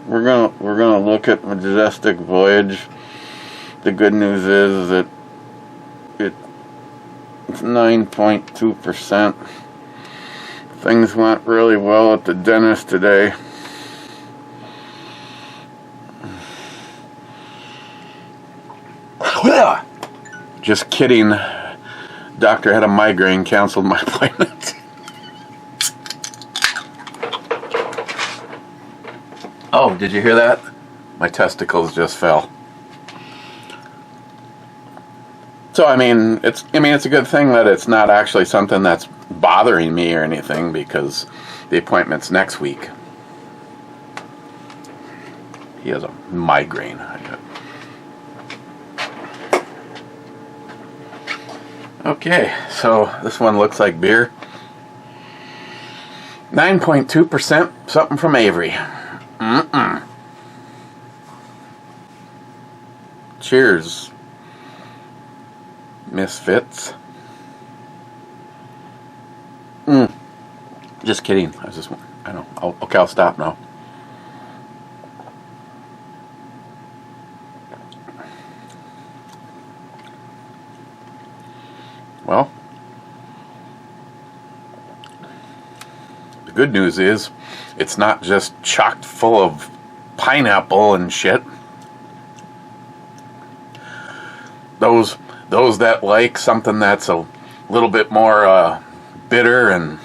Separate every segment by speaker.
Speaker 1: we're gonna look at Majestic Voyage. The good news is that it's 9.2%. Things went really well at the dentist today. Just kidding. Doctor had a migraine, canceled my appointment. Oh, did you hear that? My testicles just fell. So I mean it's a good thing that it's not actually something that's bothering me or anything, because the appointment's next week. He has a migraine. Okay, so this one looks like beer. 9.2%, something from Avery. Cheers, misfits. Just kidding. I know. Okay, I'll stop now. Well, the good news is it's not just chocked full of pineapple and shit. Those that like something that's a little bit more bitter and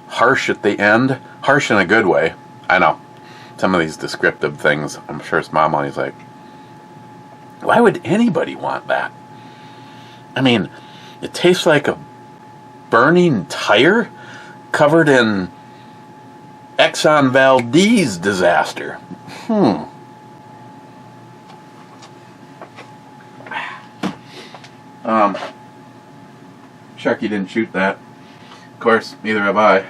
Speaker 1: harsh at the end, harsh in a good way. I know some of these descriptive things, I'm sure his mom always like, why would anybody want that? I mean, it tastes like a burning tire covered in Exxon Valdez disaster. Chucky didn't shoot that. Of course, neither have I.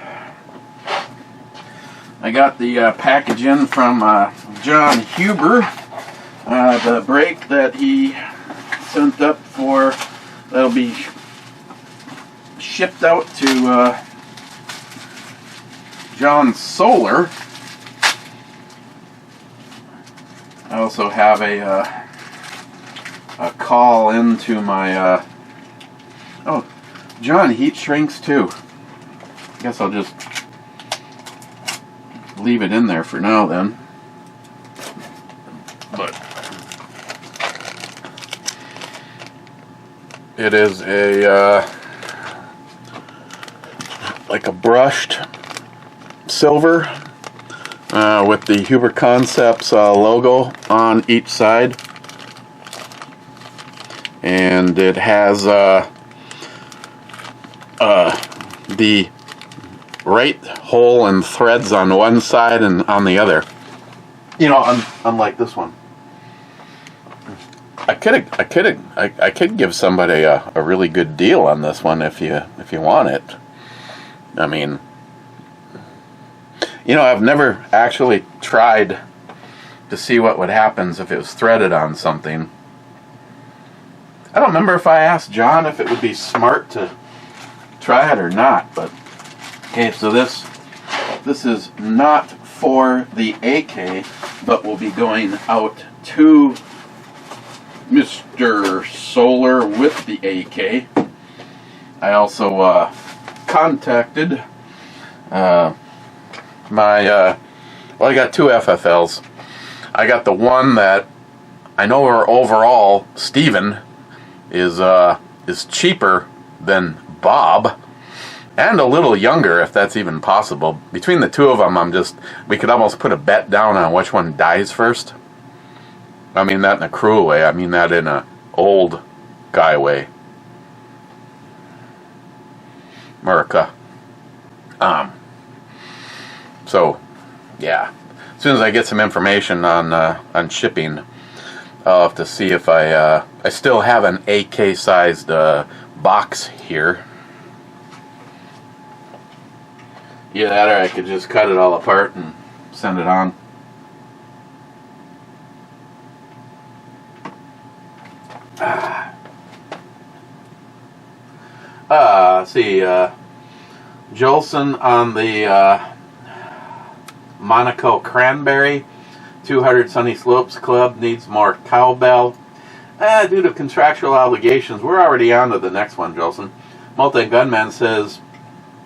Speaker 1: I got the package in from John Huber. The break that he sent up for, that'll be shipped out to John Solar. I also have a call into my John heat shrinks too. I guess I'll just leave it in there for now then. But it is a like a brushed silver with the Huber Concepts logo on each side, and it has the right hole and threads on one side and on the other. You know, unlike this one. I could give somebody a really good deal on this one if you want it. I mean, you know, I've never actually tried to see what would happen if it was threaded on something. I don't remember if I asked John if it would be smart to try it or not, but okay, so this is not for the AK, but will be going out to Mr. Solar with the AK. I also contacted my well, I got two FFLs. I got the one that I know overall Steven is cheaper than Bob, and a little younger, if that's even possible. Between the two of them, we could almost put a bet down on which one dies first. I mean that in a cruel way. I mean that in a old guy way. America. So, yeah. As soon as I get some information on shipping, I'll have to see if I still have an AK-sized box here. Yeah, that, or I could just cut it all apart and send it on. Let's see. Jolson on the Monaco Cranberry. 200 Sunny Slopes Club needs more cowbell. Due to contractual obligations, we're already on to the next one, Jolson. Multi-Gunman says,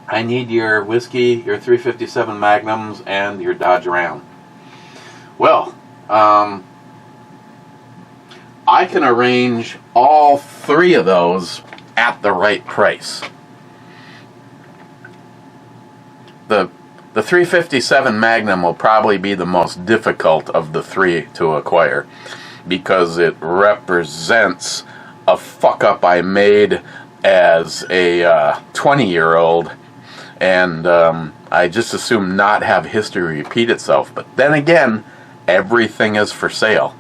Speaker 1: I need your whiskey, your 357 Magnums, and your Dodge Ram. Well, I can arrange all three of those at the right price. The 357 Magnum will probably be the most difficult of the three to acquire because it represents a fuck up I made as a 20-year-old, and I just assume not have history repeat itself. But then again, everything is for sale.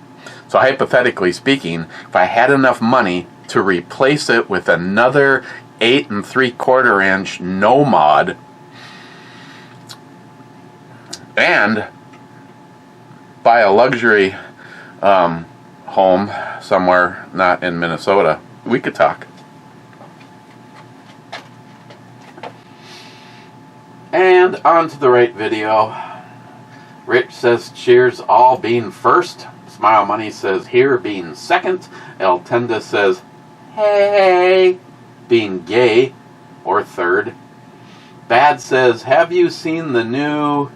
Speaker 1: So hypothetically speaking, if I had enough money to replace it with another 8 3/4 inch no mod and buy a luxury home somewhere not in Minnesota, we could talk. And on to the right video. Rich says, cheers, all being first. Smile Money says, here, being second. El Tenda says, hey, being gay, or third. Bad says, have you seen the new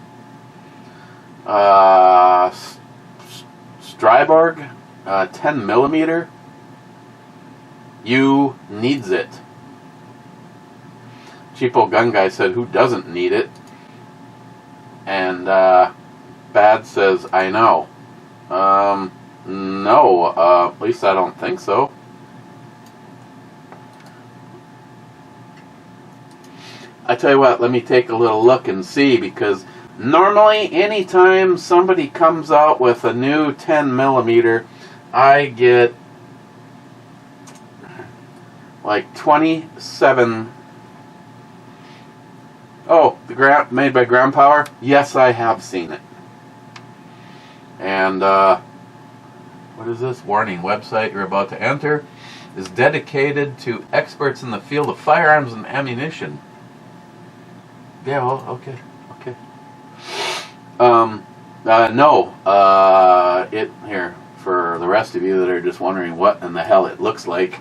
Speaker 1: Stryborg 10mm? You needs it. Cheapo Gun Guy said, who doesn't need it? And Bad says, I know. No, at least I don't think so. I tell you what, let me take a little look and see, because normally anytime somebody comes out with a new 10mm, I get like 27. Oh, the made by Ground Power? Yes, I have seen it. And what is this? Warning, website you're about to enter is dedicated to experts in the field of firearms and ammunition. Yeah, well, okay. No, it, here, for the rest of you that are just wondering what in the hell it looks like,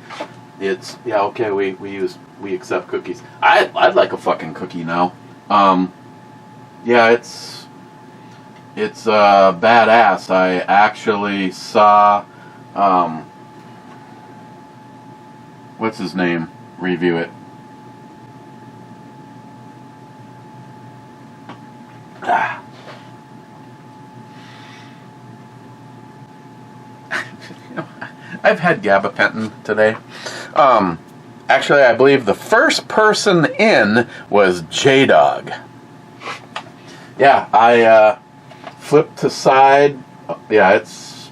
Speaker 1: it's, yeah, okay, we accept cookies. I'd like a fucking cookie now. Yeah, it's badass. I actually saw, what's his name, review it. I've had gabapentin today. Actually, I believe the first person in was J-Dog. Yeah, I flipped to side. Yeah, it's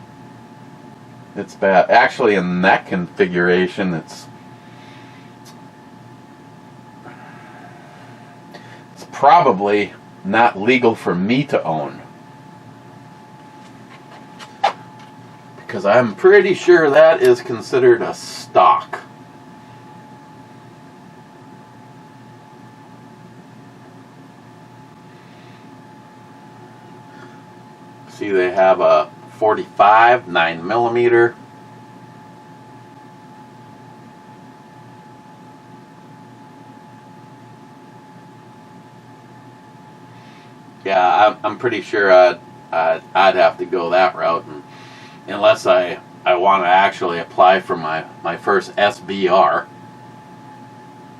Speaker 1: bad. Actually, in that configuration, it's probably not legal for me to own. Because I'm pretty sure that is considered a stock. See, they have a 45 9mm. Yeah, I'm pretty sure I'd have to go that route, and unless I want to actually apply for my first SBR.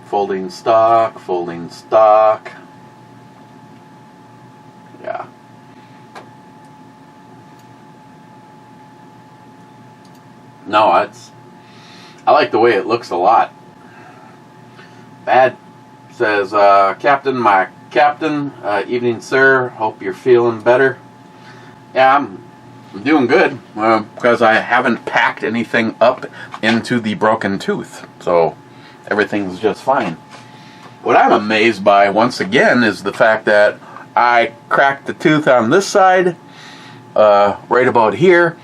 Speaker 1: Folding stock. Yeah. No, I like the way it looks a lot. Bad says, Captain, my captain, evening sir, hope you're feeling better. Yeah, I'm doing good, because I haven't packed anything up into the broken tooth, so everything's just fine. What I'm amazed by, once again, is the fact that I cracked the tooth on this side, right about here,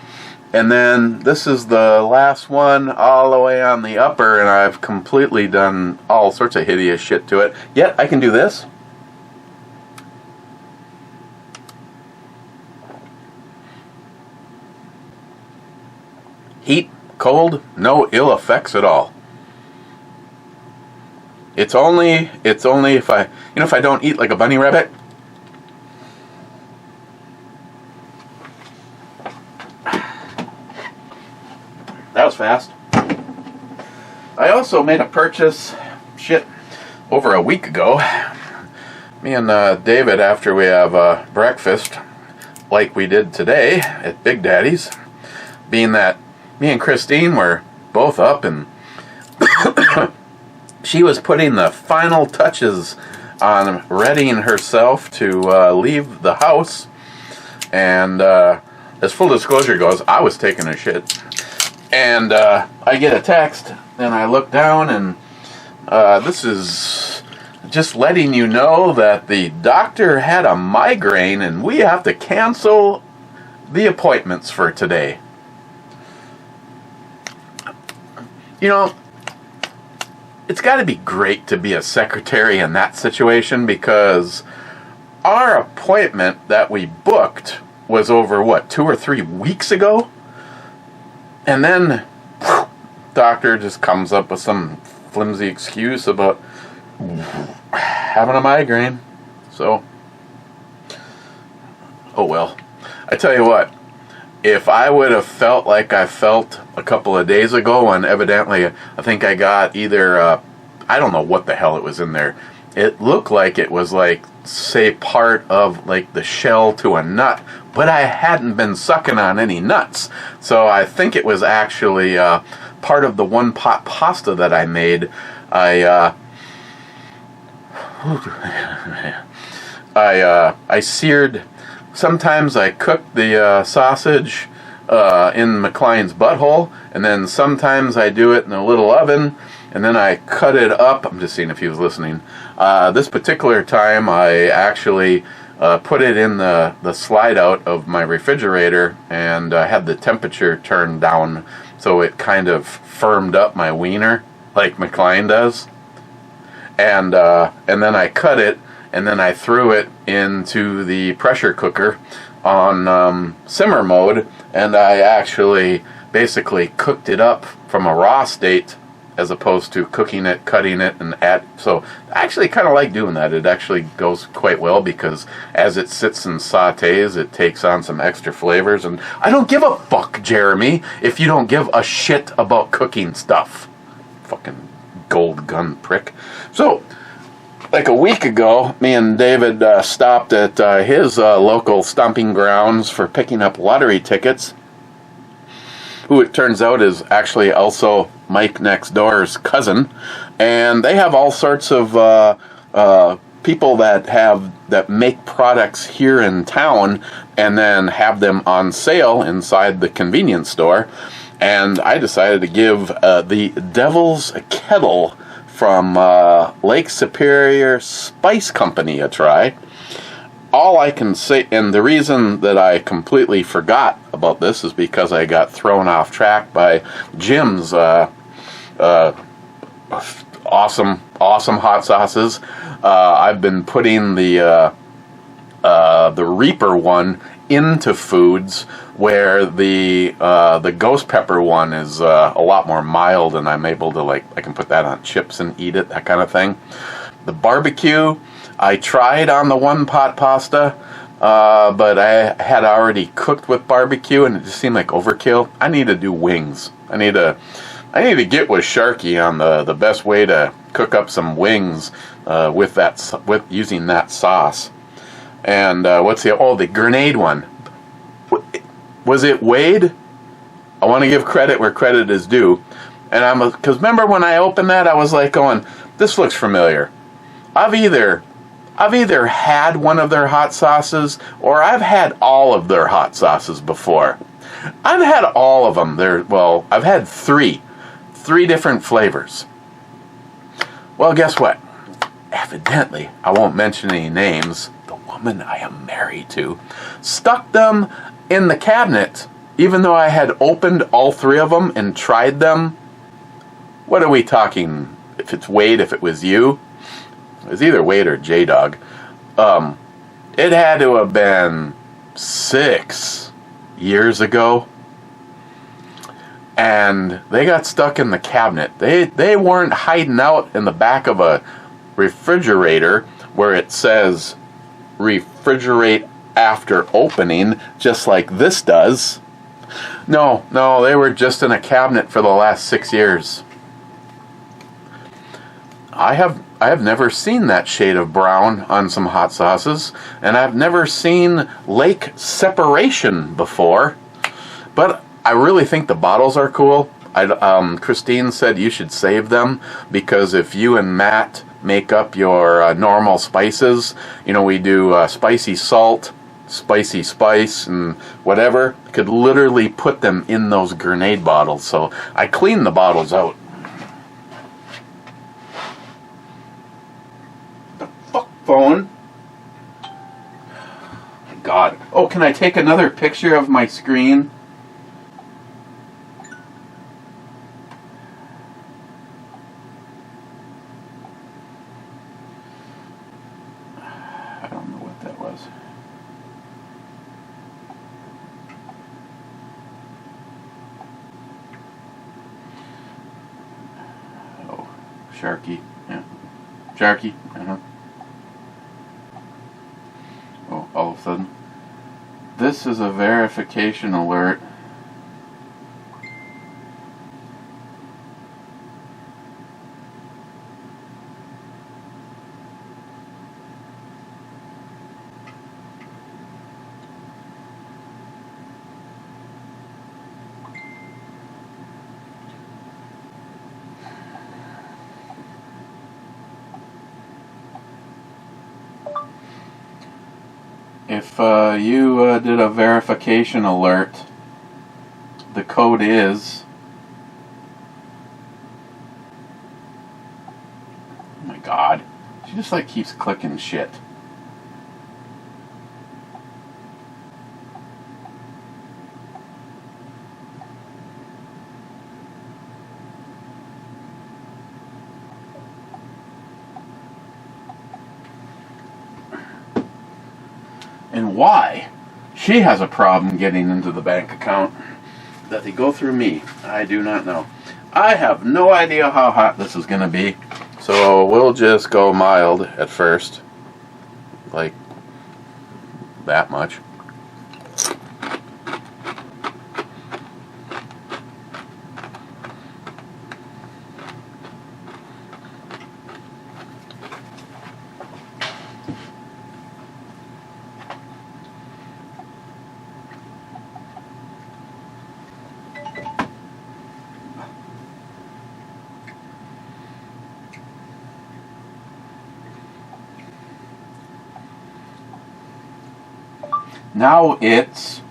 Speaker 1: And then this is the last one all the way on the upper, and I've completely done all sorts of hideous shit to it. Yet I can do this. Heat, cold, no ill effects at all. It's only if I don't eat like a bunny rabbit. That was fast. I also made a purchase, over a week ago. Me and David, after we have breakfast, like we did today at Big Daddy's, being that me and Christine were both up and she was putting the final touches on readying herself to leave the house. And as full disclosure goes, I was taking a shit. And I get a text, and I look down, and this is just letting you know that the doctor had a migraine, and we have to cancel the appointments for today. You know, it's got to be great to be a secretary in that situation, because our appointment that we booked was over, 2 or 3 weeks ago? And then, doctor just comes up with some flimsy excuse about having a migraine. So, oh well. I tell you what, if I would have felt like I felt a couple of days ago, and evidently I think I got either, I don't know what the hell it was in there. It looked like it was like, say, part of like the shell to a nut, but I hadn't been sucking on any nuts. So I think it was actually part of the one pot pasta that I made. I seared. Sometimes I cooked the sausage in McLean's butthole, and then sometimes I do it in a little oven, and then I cut it up. I'm just seeing if he was listening. This particular time, I actually put it in the slide out of my refrigerator, and had the temperature turned down so it kind of firmed up my wiener like McLean does. And then I cut it, and then I threw it into the pressure cooker on simmer mode, and I actually basically cooked it up from a raw state as opposed to cooking it, cutting it, and so I actually kind of like doing that. It actually goes quite well, because as it sits and sautés, it takes on some extra flavors, and I don't give a fuck, Jeremy, if you don't give a shit about cooking stuff. Fucking gold gun prick. So, like a week ago, me and David stopped at his local stomping grounds for picking up lottery tickets, who it turns out is actually also Mike next door's cousin, and they have all sorts of people that make products here in town and then have them on sale inside the convenience store. And I decided to give the Devil's Kettle from Lake Superior Spice Company a try. All I can say, and the reason that I completely forgot about this is because I got thrown off track by Jim's awesome hot sauces. I've been putting the Reaper one into foods, where the ghost pepper one is a lot more mild, and I'm able to, I can put that on chips and eat it, that kind of thing. The barbecue, I tried on the one pot pasta, but I had already cooked with barbecue, and it just seemed like overkill. I need to do wings. I need to get with Sharky on the best way to cook up some wings with using that sauce. And the grenade one. Was it Wade? I want to give credit where credit is due. And because remember when I opened that, I was like going, this looks familiar. I've either had one of their hot sauces, or I've had all of their hot sauces before. I've had all of them. I've had three different flavors. Well, guess what? Evidently, I won't mention any names, the woman I am married to stuck them in the cabinet even though I had opened all three of them and tried them, what are we talking? If it's Wade, if it was you, it was either Wade or J-Dog. It had to have been 6 years ago. And they got stuck in the cabinet. They weren't hiding out in the back of a refrigerator where it says refrigerate after opening, just like this does. No, they were just in a cabinet for the last 6 years. I have never seen that shade of brown on some hot sauces, and I've never seen lake separation before. But I really think the bottles are cool. Christine said you should save them, because if you and Matt make up your normal spices, we do spicy salt, spicy spice, and whatever, could literally put them in those grenade bottles. So I cleaned the bottles out. The fuck phone? God. Oh, can I take another picture of my screen? I don't know what that was. Oh, Sharky. Yeah. Sharky. Oh, all of a sudden. This is a verification alert. If you did a verification alert, the code is... Oh my god. She just keeps clicking shit. And why she has a problem getting into the bank account that they go through me, I do not know. I have no idea how hot this is going to be, so we'll just go mild at first, like that much. Now it's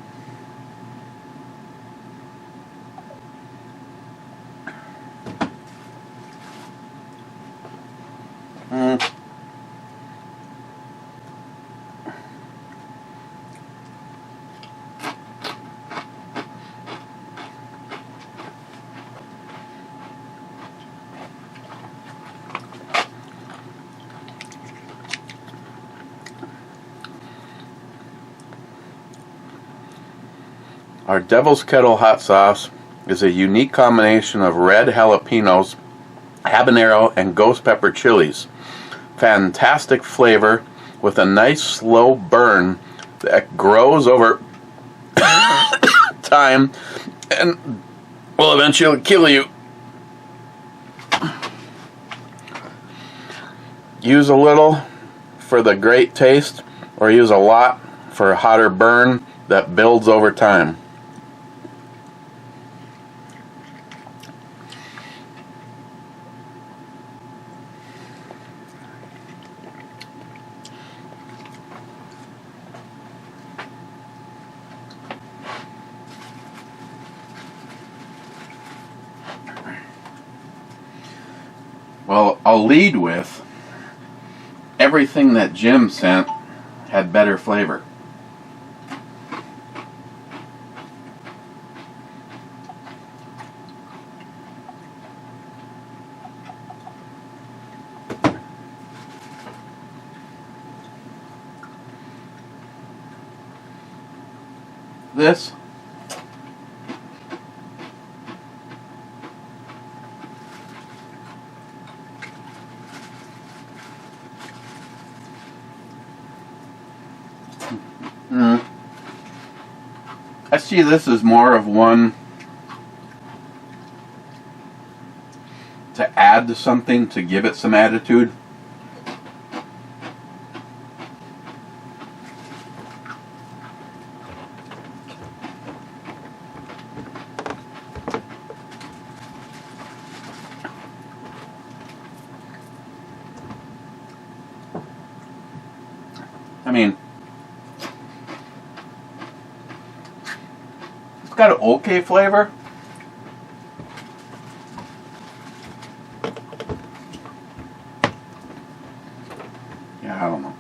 Speaker 1: our Devil's Kettle hot sauce is a unique combination of red jalapenos, habanero, and ghost pepper chilies. Fantastic flavor with a nice slow burn that grows over time and will eventually kill you. Use a little for the great taste, or use a lot for a hotter burn that builds over time. Well, I'll lead with everything that Jim sent had better flavor. this. I see this as more of one to add to something, to give it some attitude. I mean, it's got an okay flavor. Yeah, I don't know.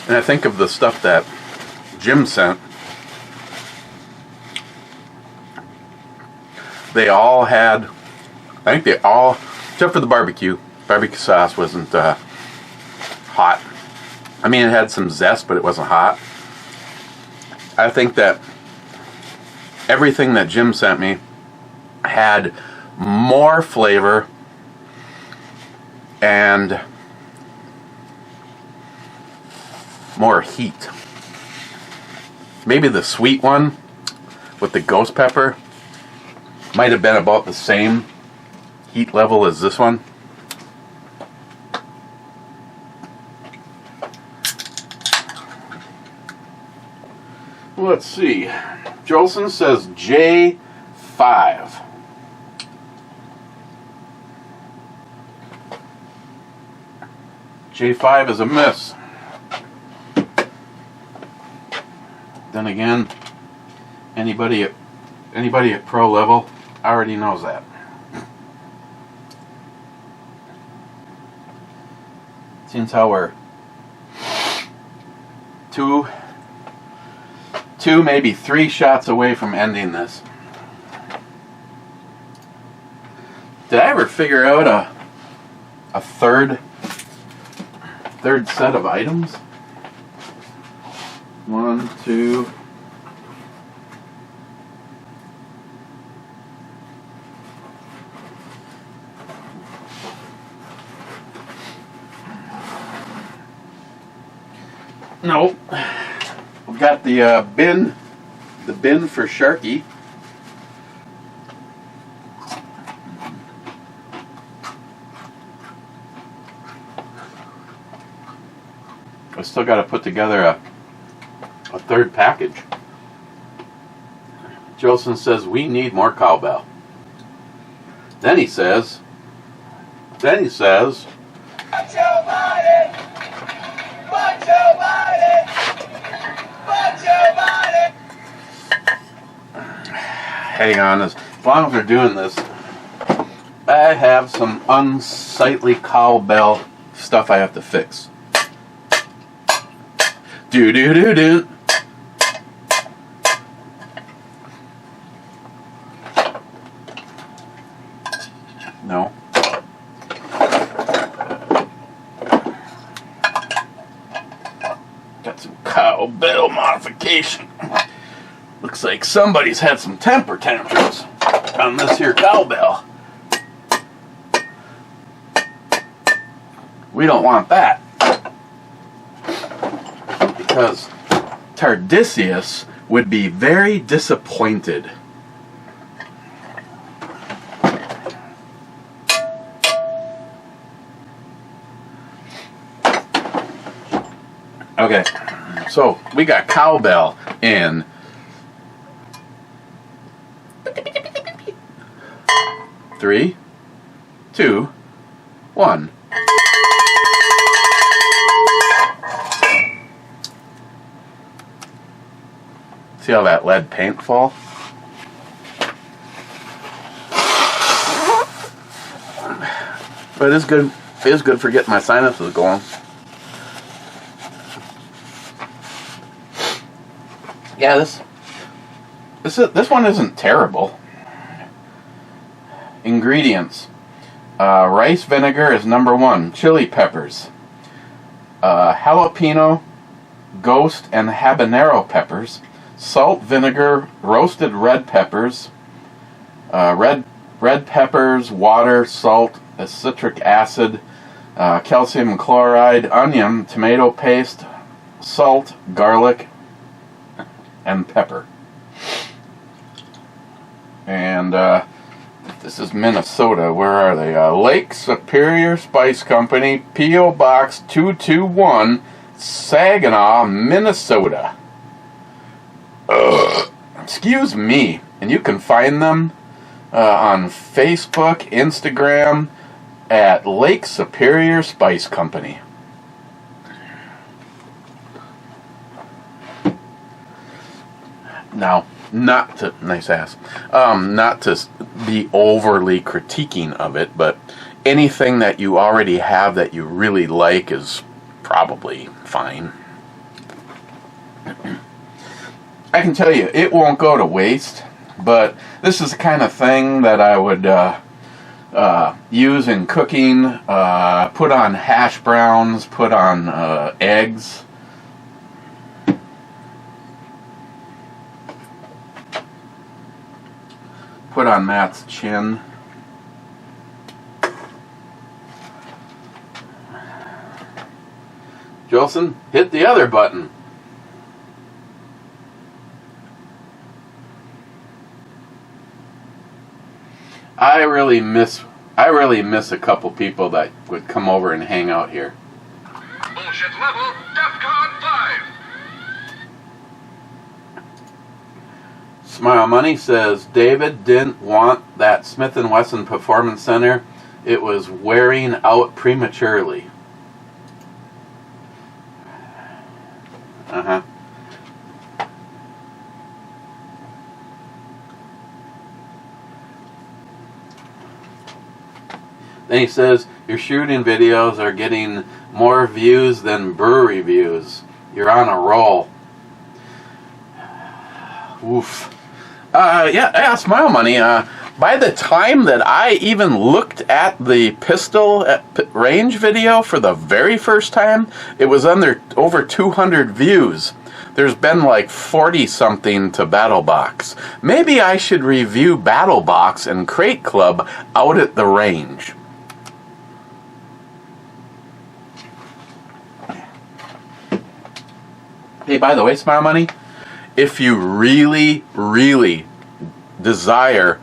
Speaker 1: And I think of the stuff that Jim sent. They all had, I think they all, except for the barbecue sauce wasn't hot. I mean, it had some zest, but it wasn't hot. I think that everything that Jim sent me had more flavor and more heat. Maybe the sweet one with the ghost pepper might have been about the same heat level as this one. Let's see. Jolson says J5. J5 is a miss. Then again, anybody at pro level already knows that. Seems how we're two, maybe 3 shots away from ending this. Did I ever figure out a third set of items? 1, 2. No, we've got the bin for Sharky. I still got to put together a third package. Jolson says we need more cowbell. Then he says. Hang on, as long as we're doing this, I have some unsightly cowbell stuff I have to fix. Do. No. Got some cowbell modification. Looks like somebody's had some temper tantrums on this here cowbell. We don't want that. Because Tardisius would be very disappointed. Okay, so we got cowbell in 3, 2, 1. See how that lead paint fall? But it is good. It is good for getting my sinuses going. Yeah, this one isn't terrible. Ingredients. Rice vinegar is number 1. Chili peppers. Jalapeno, ghost, and habanero peppers. Salt, vinegar, roasted red peppers. Red peppers, water, salt, citric acid, calcium chloride, onion, tomato paste, salt, garlic, and pepper. And this is Minnesota. Where are they? Lake Superior Spice Company, P.O. Box 221, Saginaw, Minnesota. Excuse me. And you can find them on Facebook, Instagram, at Lake Superior Spice Company. Now, not to be overly critiquing of it, but anything that you already have that you really like is probably fine. I can tell you, it won't go to waste, but this is the kind of thing that I would use in cooking, put on hash browns, put on eggs. Put on Matt's chin. Jolson, hit the other button. I really miss a couple people that would come over and hang out here.
Speaker 2: Bullshit level, DEFCON 5.
Speaker 1: Smile Money says David didn't want that Smith & Wesson Performance Center. It was wearing out prematurely. Uh-huh. Then he says, your shooting videos are getting more views than brewery views. You're on a roll. Oof. Yeah, Smile Money. By the time that I even looked at the pistol range video for the very first time, it was under over 200 views. There's been like 40-something to BattleBox. Maybe I should review BattleBox and Crate Club out at the range. Hey, by the way, Smile Money, if you really, really desire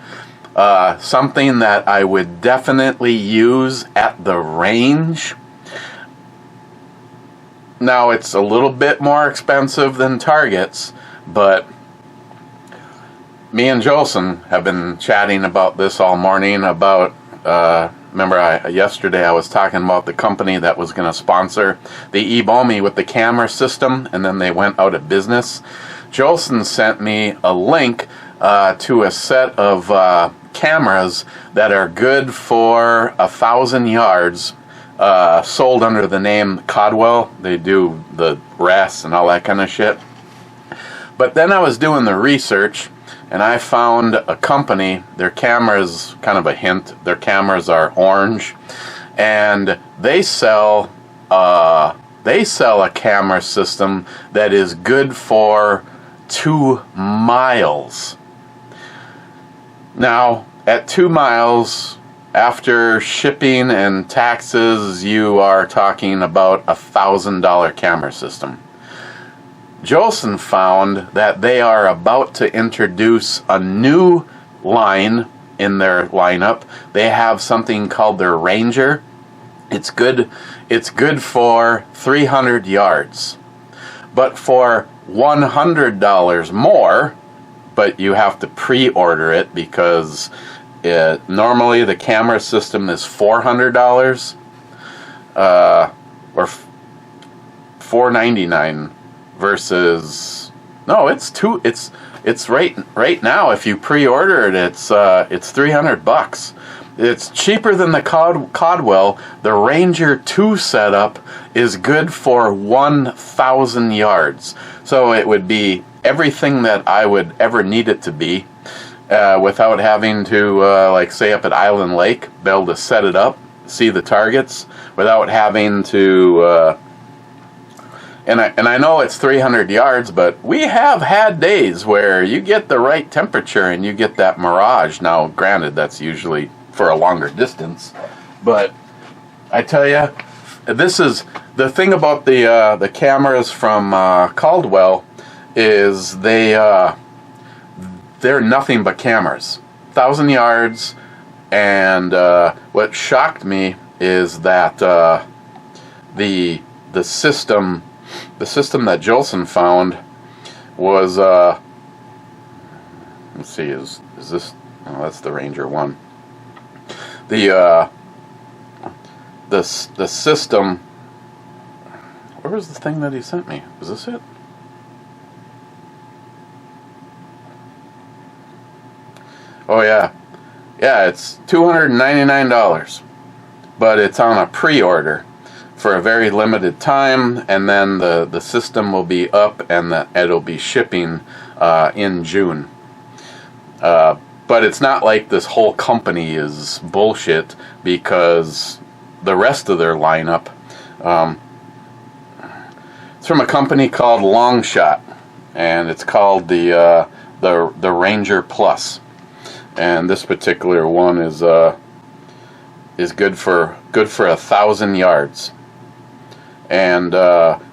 Speaker 1: something that I would definitely use at the range, now it's a little bit more expensive than Target's, but me and Jolson have been chatting about this all morning about, yesterday I was talking about the company that was going to sponsor the eBomi with the camera system, and then they went out of business. Jolson sent me a link to a set of cameras that are good for 1,000 yards, sold under the name Codwell. They do the RAS and all that kind of shit. But then I was doing the research, and I found a company. Their cameras, kind of a hint, their cameras are orange, and they sell a camera system that is good for 2 miles. Now, at 2 miles, after shipping and taxes, you are talking about $1,000 camera system. Jolson found that they are about to introduce a new line in their lineup. They have something called their Ranger. It's good for 300 yards. But for $100 more, but you have to pre-order it because normally the camera system is $400 or $499 versus it's right now if you pre-order it it's $300. It's cheaper than the Codwell. The Ranger 2 setup is good for 1,000 yards. So it would be everything that I would ever need it to be. without having to, like say up at Island Lake, be able to set it up, see the targets, without having to, and I know it's 300 yards, but we have had days where you get the right temperature and you get that mirage. Now, granted, that's usually for a longer distance, but I tell you, this is the thing about the cameras from Caldwell is they're nothing but cameras, 1,000 yards, and what shocked me is that the system that Jolson found was let's see, is this? Oh, that's the Ranger one. The system. Where was the thing that he sent me? Was this it? Oh yeah, it's $299, but it's on a pre-order for a very limited time, and then the system will be up and it'll be shipping in June. But it's not like this whole company is bullshit, because the rest of their lineup, it's from a company called Longshot, and it's called the Ranger Plus, and this particular one is good for 1,000 yards. And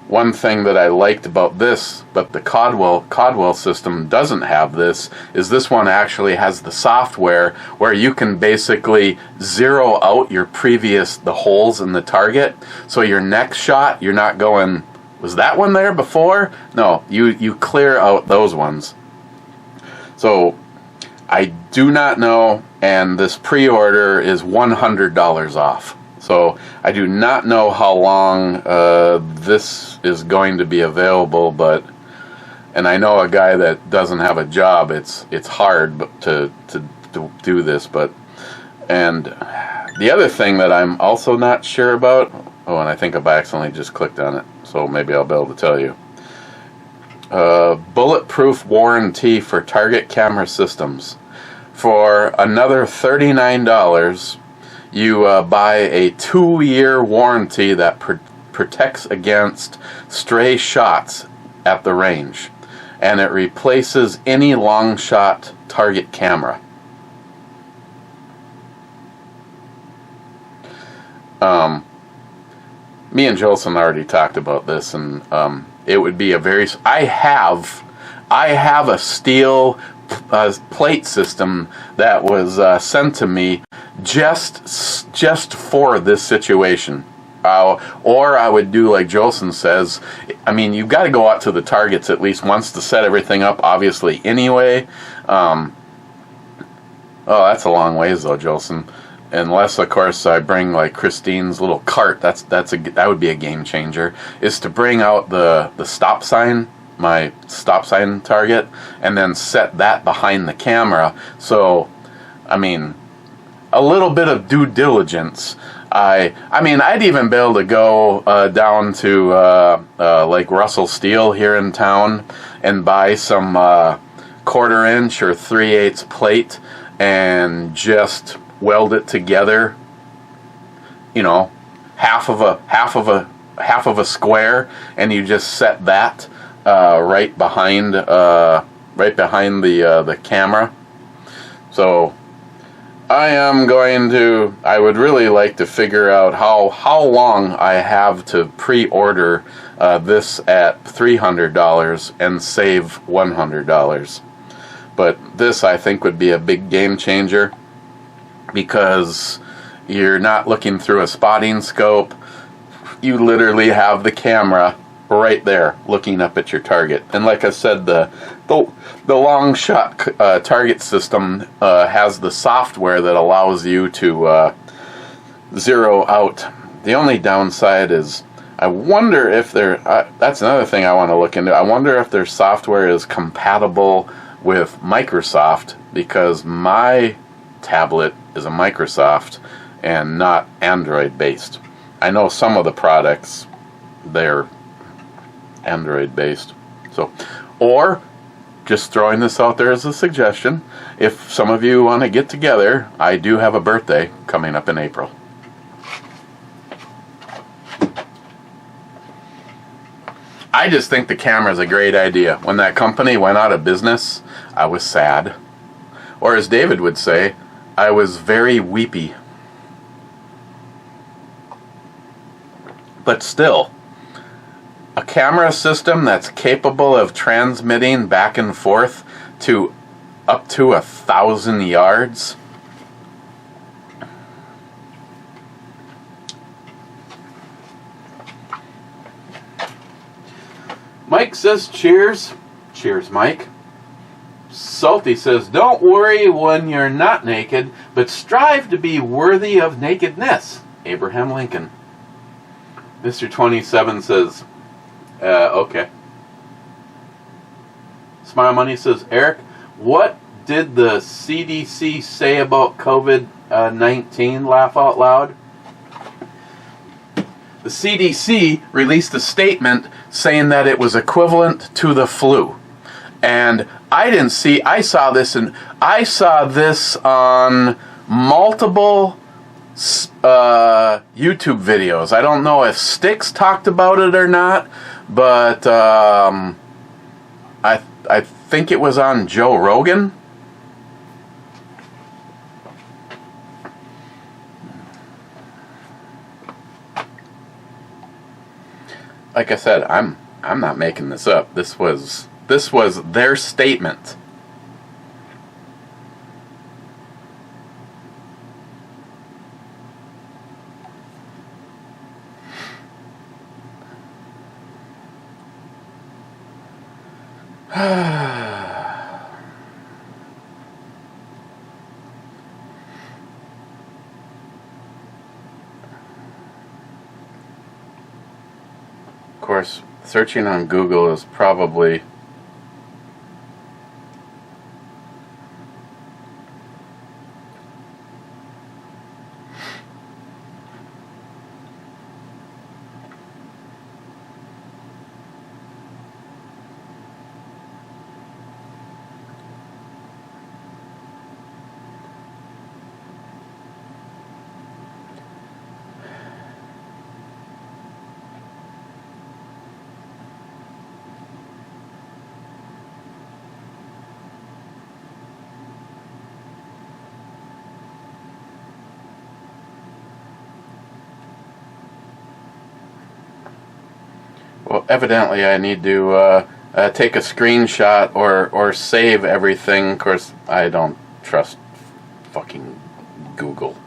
Speaker 1: one thing that I liked about this, but the Caldwell system doesn't have this, is this one actually has the software where you can basically zero out the holes in the target. So your next shot, you're not going, was that one there before? No, you clear out those ones. So I do not know, and this pre-order is $100 off. So I do not know how long this is going to be available, and I know a guy that doesn't have a job. It's hard to do this, and the other thing that I'm also not sure about. Oh, and I think I accidentally just clicked on it, so maybe I'll be able to tell you. Bulletproof warranty for target camera systems. For another $39. You buy a 2-year warranty that protects against stray shots at the range, and it replaces any long shot target camera. Me and Jolson already talked about this, and it would be I have a steel plate system that was sent to me just for this situation. Or I would do like Jolson says. I mean, you've got to go out to the targets at least once to set everything up, obviously, anyway. Oh, that's a long ways though, Jolson. Unless, of course, I bring like Christine's little cart. That would be a game changer. Is to bring out the stop sign, my stop sign target, and then set that behind the camera. So, I mean, a little bit of due diligence. I mean, I'd even be able to go down to like Russell Steel here in town and buy some 1/4 inch or 3/8 plate and just weld it together. You know, half of a square, and you just set that right behind the camera. So I would really like to figure out how long I have to pre-order this at $300 and save $100. But this, I think, would be a big game changer, because you're not looking through a spotting scope. You literally have the camera right there looking up at your target. And like I said, the long shot target system has the software that allows you to zero out. The only downside is, I wonder if that's another thing I want to look into. I wonder if their software is compatible with Microsoft, because my tablet is a Microsoft and not Android based. I know some of the products, they're Android based. So, or just throwing this out there as a suggestion. If some of you want to get together, I do have a birthday coming up in April. I just think the camera's a great idea. When that company went out of business, I was sad. Or as David would say, I was very weepy. But still, a camera system that's capable of transmitting back and forth to up to 1,000 yards. Mike says cheers. Cheers, Mike. Salty says, don't worry when you're not naked, but strive to be worthy of nakedness. Abraham Lincoln. Mr. 27 says, okay. Smile Money says, Eric, what did the CDC say about COVID-19? Laugh out loud. The CDC released a statement saying that it was equivalent to the flu. And I saw this on multiple YouTube videos. I don't know if Styx talked about it or not, but I think it was on Joe Rogan. Like I said, I'm not making this up. This was their statement. Of course, searching on Google is probably well, evidently I need to take a screenshot or save everything. Of course, I don't trust fucking Google.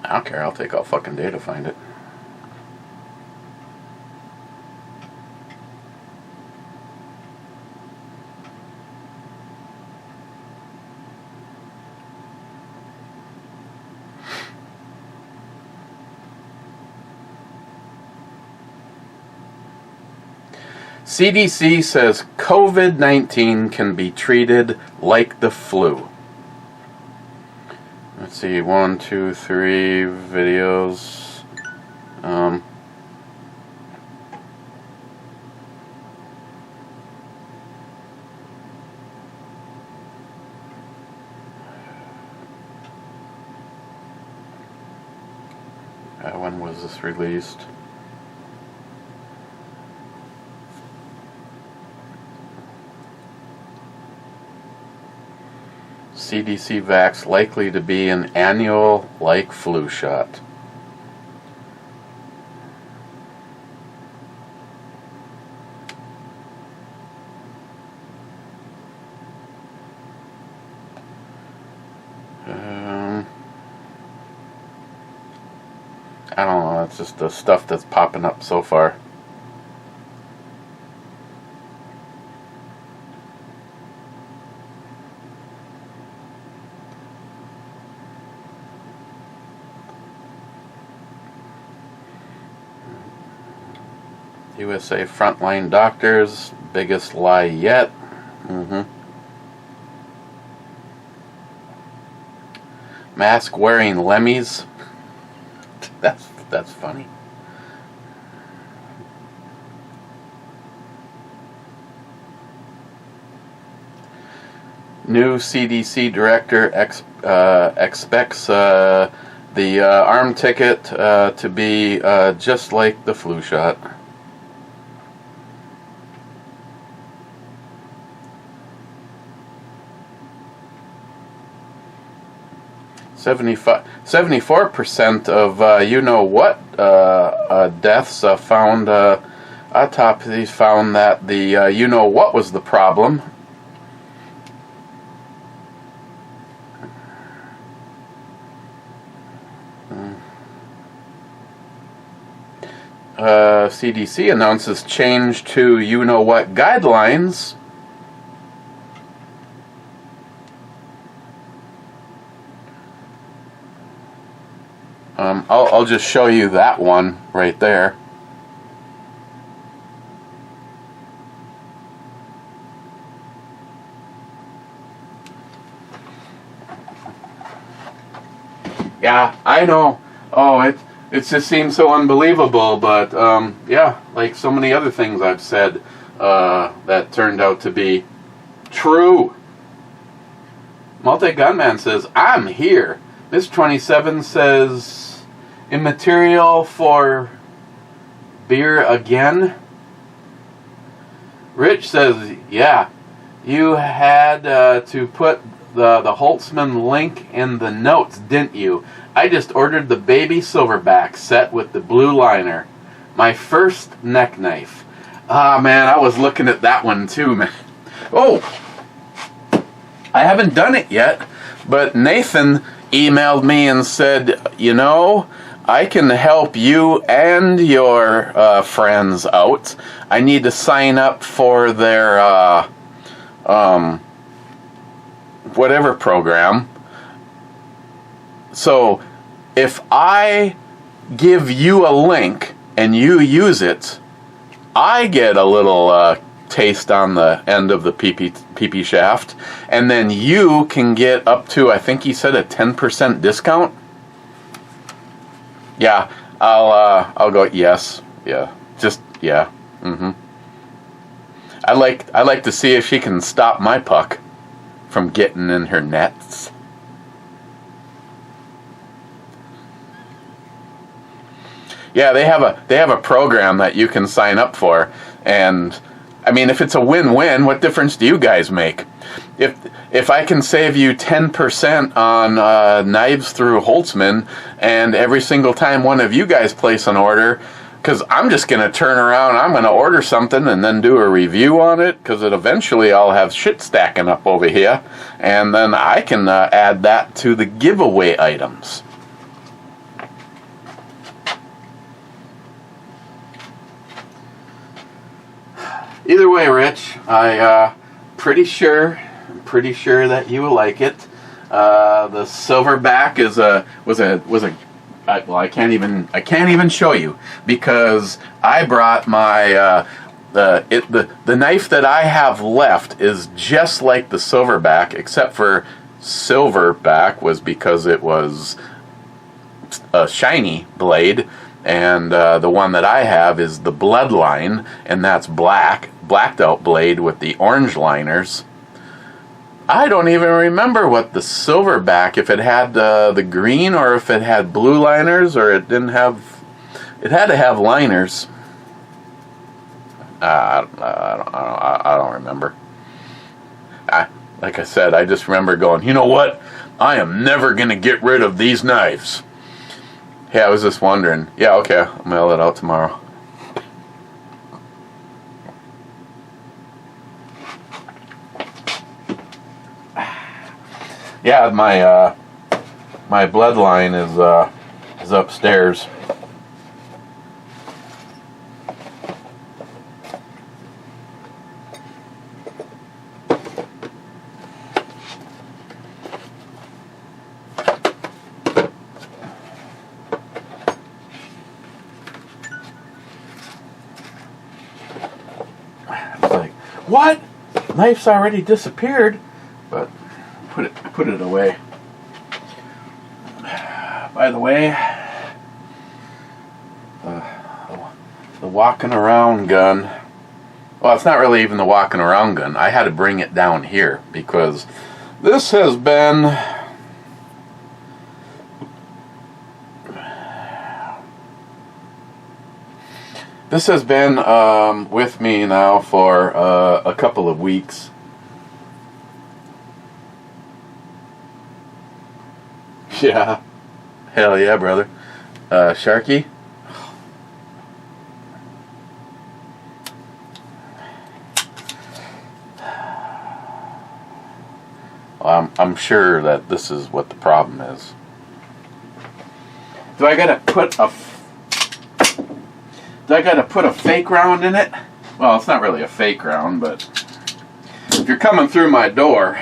Speaker 1: I don't care, I'll take all fucking day to find it. CDC says COVID-19 can be treated like the flu. Let's see, 1, 2, 3 videos. When was this released? CDC vax likely to be an annual like flu shot. I don't know, it's just the stuff that's popping up so far. USA frontline doctors, biggest lie yet. Mask-wearing lemmies. That's funny. New CDC director expects the arm ticket to be just like the flu shot. Seventy-four percent of you know what deaths found autopsies found that the you know what was the problem. CDC announces change to you know what guidelines. I'll just show you that one right there. Yeah, I know. Oh, it just seems so unbelievable, but yeah, like so many other things I've said that turned out to be true. Multi-Gunman says, I'm here. Miss 27 says, Imperial for beer again. Rich says, yeah, you had to put the Holtzman link in the notes, didn't you? I just ordered the baby silverback set with the blue liner. My first neck knife. Ah, man, I was looking at that one too, man. Oh, I haven't done it yet, but Nathan emailed me and said, you know, I can help you and your friends out. I need to sign up for their whatever program. So if I give you a link and you use it, I get a little taste on the end of the PP shaft, and then you can get up to, I think he said, a 10% discount. Yeah, I'll go yes. Yeah, just yeah. I like to see if she can stop my puck from getting in her nets. Yeah, they have a program that you can sign up for, and I mean, if it's a win-win, what difference do you guys make? If I can save you 10% on knives through Holtzman, and every single time one of you guys place an order, because I'm just going to turn around, I'm going to order something and then do a review on it, because eventually I'll have shit stacking up over here, and then I can add that to the giveaway items. Either way, Rich, I'm pretty sure that you will like it. The silverback was a well, I can't even show you, because I brought my the knife that I have left is just like the silverback, except for silverback was because it was a shiny blade. And the one that I have is the Bloodline, and that's blacked out blade with the orange liners. I don't even remember what the silverback, if it had the green or if it had blue liners, or it didn't have. It had to have liners. I don't remember. Like I said, I just remember going, you know what? I am never going to get rid of these knives. Hey, I was just wondering. Yeah, okay, I'll mail it out tomorrow. Yeah, my bloodline is upstairs. What? Knife's already disappeared, but put it away. By the way, the walking around gun, well, it's not really even the walking around gun. I had to bring it down here because this has been with me now for a couple of weeks. Yeah. Hell yeah, brother. Sharky? Well, I'm sure that this is what the problem is. Do I gotta put a fake round in it? Well, it's not really a fake round, but if you're coming through my door,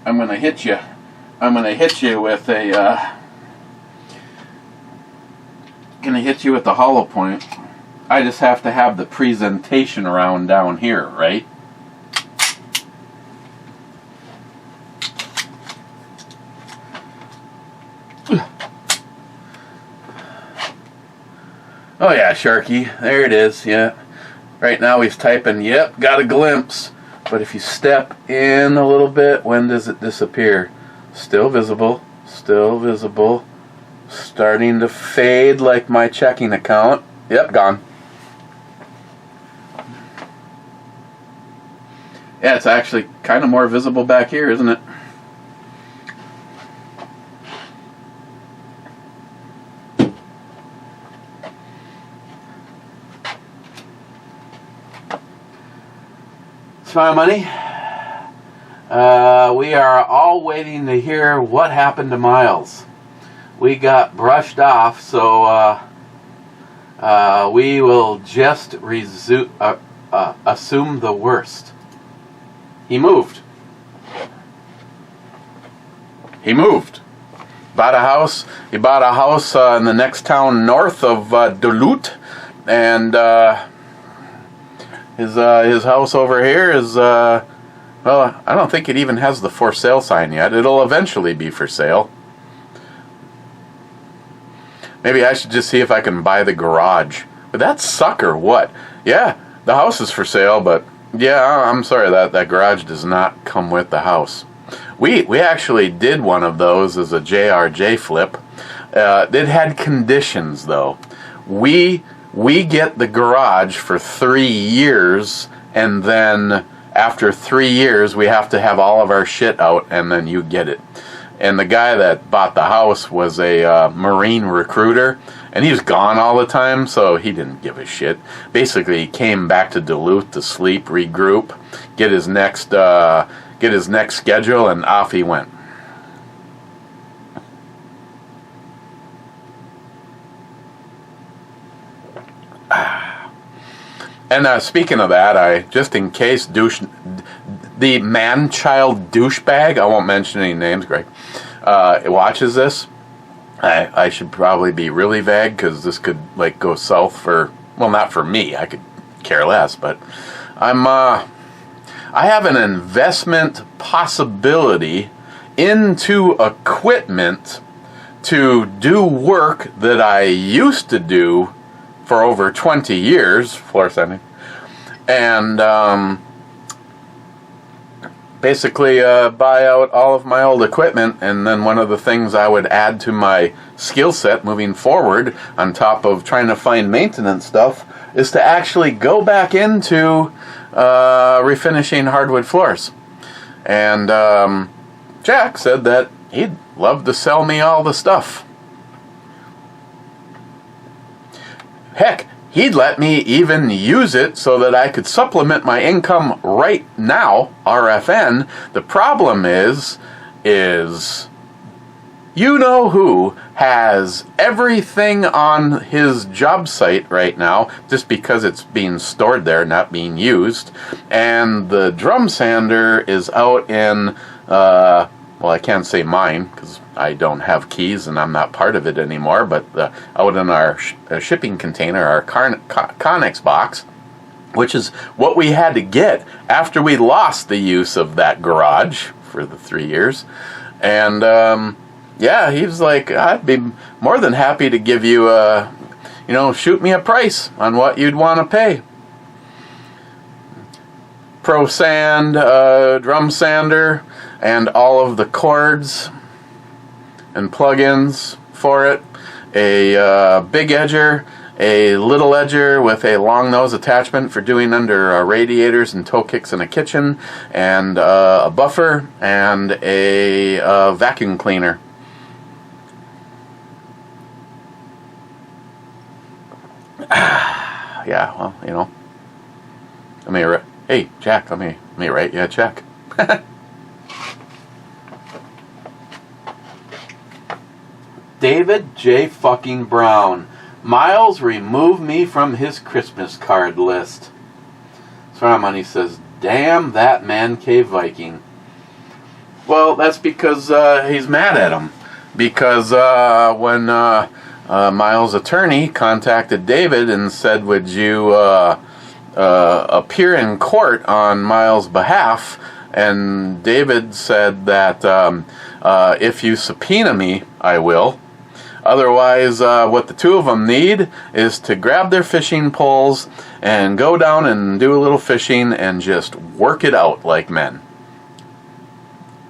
Speaker 1: I'm gonna hit you with a the hollow point. I just have to have the presentation round down here, right? Oh yeah, Sharky, there it is, yeah. Right now he's typing, yep, got a glimpse. But if you step in a little bit, when does it disappear? Still visible, starting to fade like my checking account. Yep, gone. Yeah, it's actually kind of more visible back here, isn't it? Smile money. We are all waiting to hear what happened to Miles. We got brushed off, so we will just assume the worst. He moved. He bought a house. He bought a house in the next town north of Duluth, and his house over here is well, I don't think it even has the for sale sign yet. It'll eventually be for sale. Maybe I should just see if I can buy the garage. But that sucker, what? Yeah, the house is for sale, but yeah, I'm sorry, that garage does not come with the house. We actually did one of those as a JRJ flip. It had conditions, though. We get the garage for 3 years, and then after 3 years, we have to have all of our shit out, and then you get it. And the guy that bought the house was a Marine recruiter, and he was gone all the time, so he didn't give a shit. Basically, he came back to Duluth to sleep, regroup, get his next schedule, and off he went. And speaking of that, just in case the man-child douchebag, I won't mention any names, Greg, watches this, I should probably be really vague, because this could go south for, well, not for me, I could care less, but I have an investment possibility into equipment to do work that I used to do for over 20 years, floor sanding, and basically buy out all of my old equipment. And then one of the things I would add to my skill set moving forward, on top of trying to find maintenance stuff, is to actually go back into refinishing hardwood floors. And Jack said that he'd love to sell me all the stuff. Heck, he'd let me even use it so that I could supplement my income right now, RFN. The problem is you know who has everything on his job site right now, just because it's being stored there, not being used. And the drum sander is out in, well, I can't say mine, because I don't have keys and I'm not part of it anymore, but out in our shipping container, our Connex box, which is what we had to get after we lost the use of that garage for the 3 years. And yeah, he's like, I'd be more than happy to give you shoot me a price on what you'd want to pay. Pro Sand, drum sander, and all of the cords and plugins for it. A big edger, a little edger with a long nose attachment for doing under radiators and toe kicks in a kitchen, and a buffer, and a vacuum cleaner. Yeah, well, hey, Jack, let me write you a check. David J. fucking Brown. Miles, remove me from his Christmas card list. Money says, damn that man cave Viking. Well, that's because he's mad at him. Because when Miles' attorney contacted David and said, would you appear in court on Miles' behalf, and David said that if you subpoena me, I will. Otherwise, what the two of them need is to grab their fishing poles and go down and do a little fishing and just work it out like men.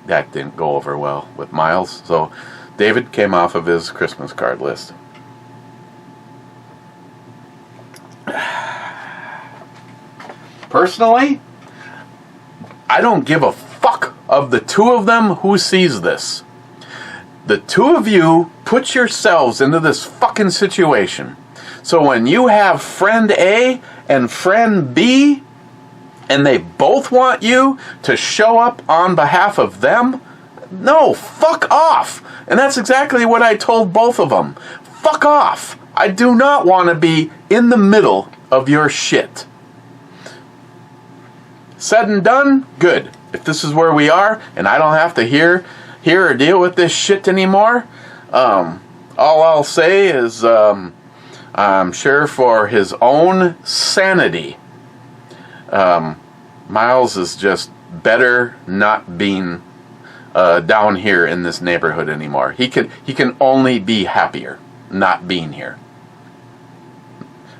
Speaker 1: That didn't go over well with Miles, so David came off of his Christmas card list. Personally, I don't give a fuck of the two of them who sees this. The two of you put yourselves into this fucking situation. So when you have friend A and friend B, and they both want you to show up on behalf of them, no, fuck off. And that's exactly what I told both of them. Fuck off. I do not want to be in the middle of your shit. Said and done, good. If this is where we are, and I don't have to hear or deal with this shit anymore, all I'll say is, I'm sure for his own sanity, Miles is just better not being down here in this neighborhood anymore. He can only be happier not being here.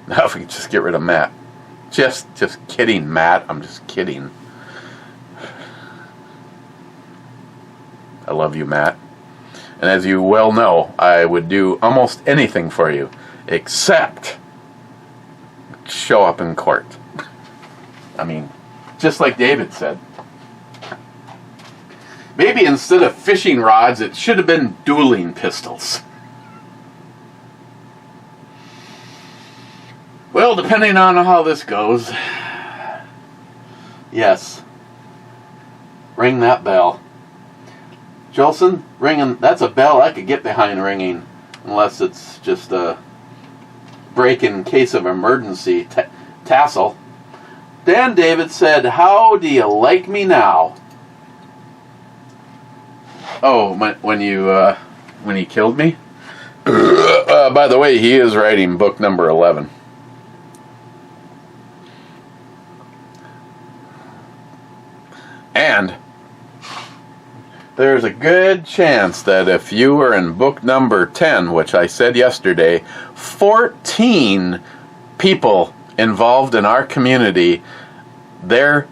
Speaker 1: Now if we could just get rid of Matt. Just kidding, Matt. I'm just kidding. I love you, Matt. And as you well know, I would do almost anything for you except show up in court. I mean, just like David said. Maybe instead of fishing rods, it should have been dueling pistols. Well, depending on how this goes, yes, ring that bell. Jolson, ringing, that's a bell I could get behind ringing, unless it's just a break in case of emergency tassel. Dan David said, how do you like me now? Oh, when he killed me? By the way, he is writing book number 11. And there's a good chance that if you were in book number 10, which I said yesterday, 14 people involved in our community, their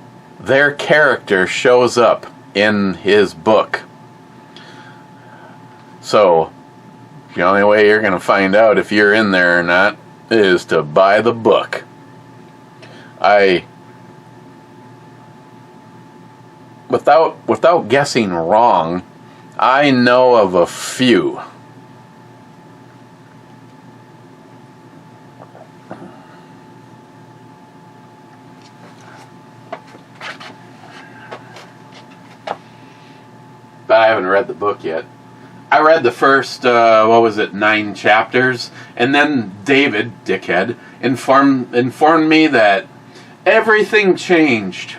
Speaker 1: character shows up in his book. So, the only way you're going to find out if you're in there or not is to buy the book. Without guessing wrong, I know of a few. But I haven't read the book yet. I read the first, 9 chapters, and then David, dickhead, informed me that everything changed.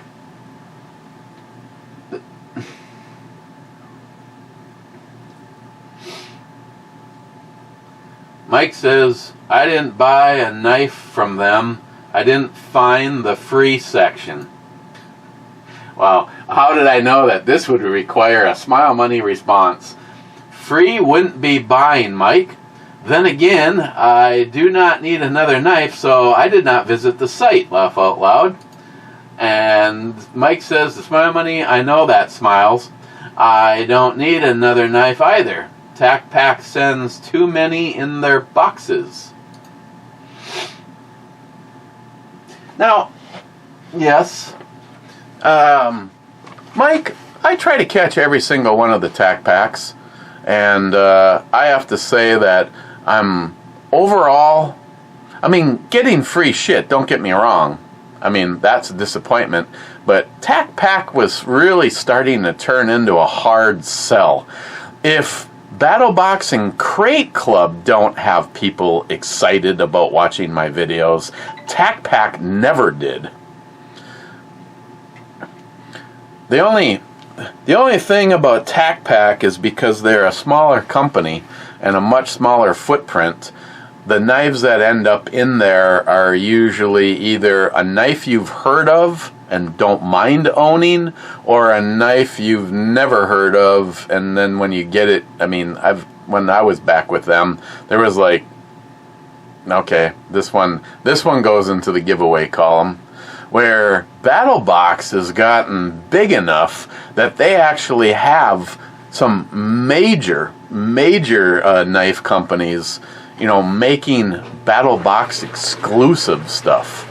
Speaker 1: Mike says, I didn't buy a knife from them. I didn't find the free section. Wow, how did I know that this would require a smile money response? free, wouldn't be buying, Mike. Then again, I do not need another knife, so I did not visit the site, laugh out loud. And Mike says, it's my money, I know that, smiles. I don't need another knife either. Tac Pack sends too many in their boxes. Now, yes, Mike, I try to catch every single one of the Tac Packs, and I have to say that I'm overall, I mean, getting free shit, don't get me wrong. I mean, that's a disappointment. But Tac Pack was really starting to turn into a hard sell. If Battle Box and Crate Club don't have people excited about watching my videos, Tac Pack never did. The only thing about Tac Pack is because they're a smaller company and a much smaller footprint, the knives that end up in there are usually either a knife you've heard of and don't mind owning, or a knife you've never heard of, and then when you get it, I mean, when I was back with them, there was like, okay, this one goes into the giveaway column, where Battle Box has gotten big enough that they actually have some major knife companies, you know, making Battle Box exclusive stuff.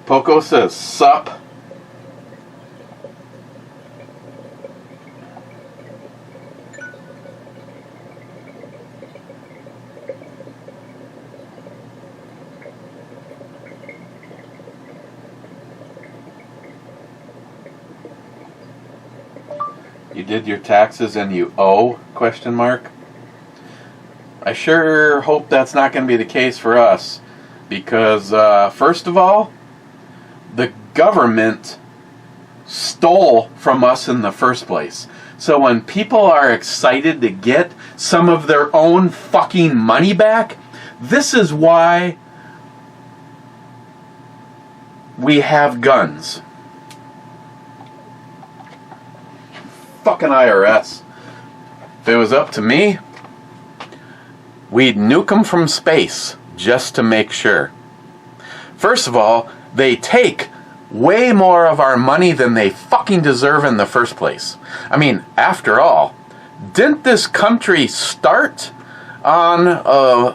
Speaker 1: Poco says, sup. You did your taxes and you owe? Question mark. I sure hope that's not going to be the case for us, because first of all, the government stole from us in the first place. So when people are excited to get some of their own fucking money back, this is why we have guns. Fucking IRS. If it was up to me, we'd nuke them from space just to make sure. First of all, they take way more of our money than they fucking deserve in the first place. I mean, after all, didn't this country start on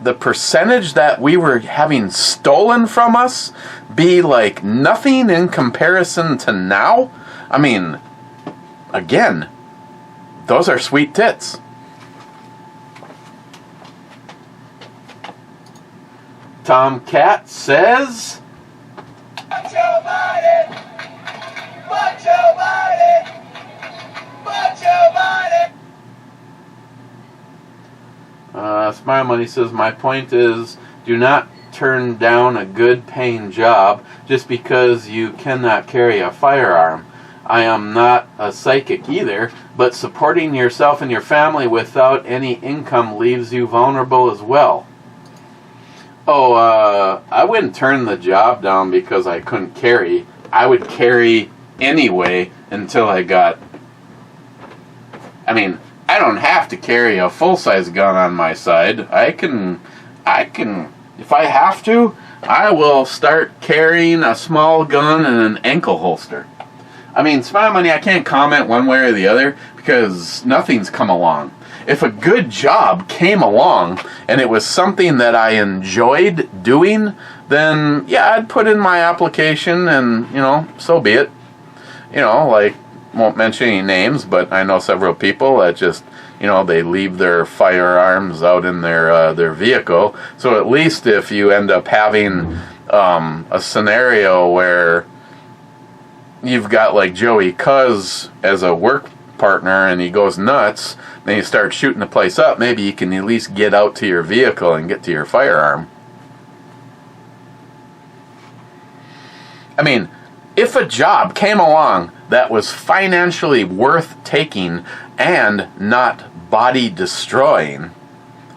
Speaker 1: the percentage that we were having stolen from us be like nothing in comparison to now? I mean, again, those are sweet tits. Tomcat says,
Speaker 3: Macho Biden! Macho Biden! Macho Biden!
Speaker 1: Smile Money says, my point is, do not turn down a good paying job just because you cannot carry a firearm. I am not a psychic either, but supporting yourself and your family without any income leaves you vulnerable as well. Oh, I wouldn't turn the job down because I couldn't carry. I would carry anyway until I got... I mean, I don't have to carry a full-size gun on my side. I can, if I have to, I will start carrying a small gun and an ankle holster. I mean, Smile Money, I can't comment one way or the other because nothing's come along. If a good job came along and it was something that I enjoyed doing, then yeah, I'd put in my application and, you know, so be it. You know, like, won't mention any names, but I know several people that just, you know, they leave their firearms out in their vehicle. So at least if you end up having a scenario where you've got like Joey Cuz as a work partner and he goes nuts, then you start shooting the place up, maybe you can at least get out to your vehicle and get to your firearm. I mean, if a job came along that was financially worth taking and not body destroying,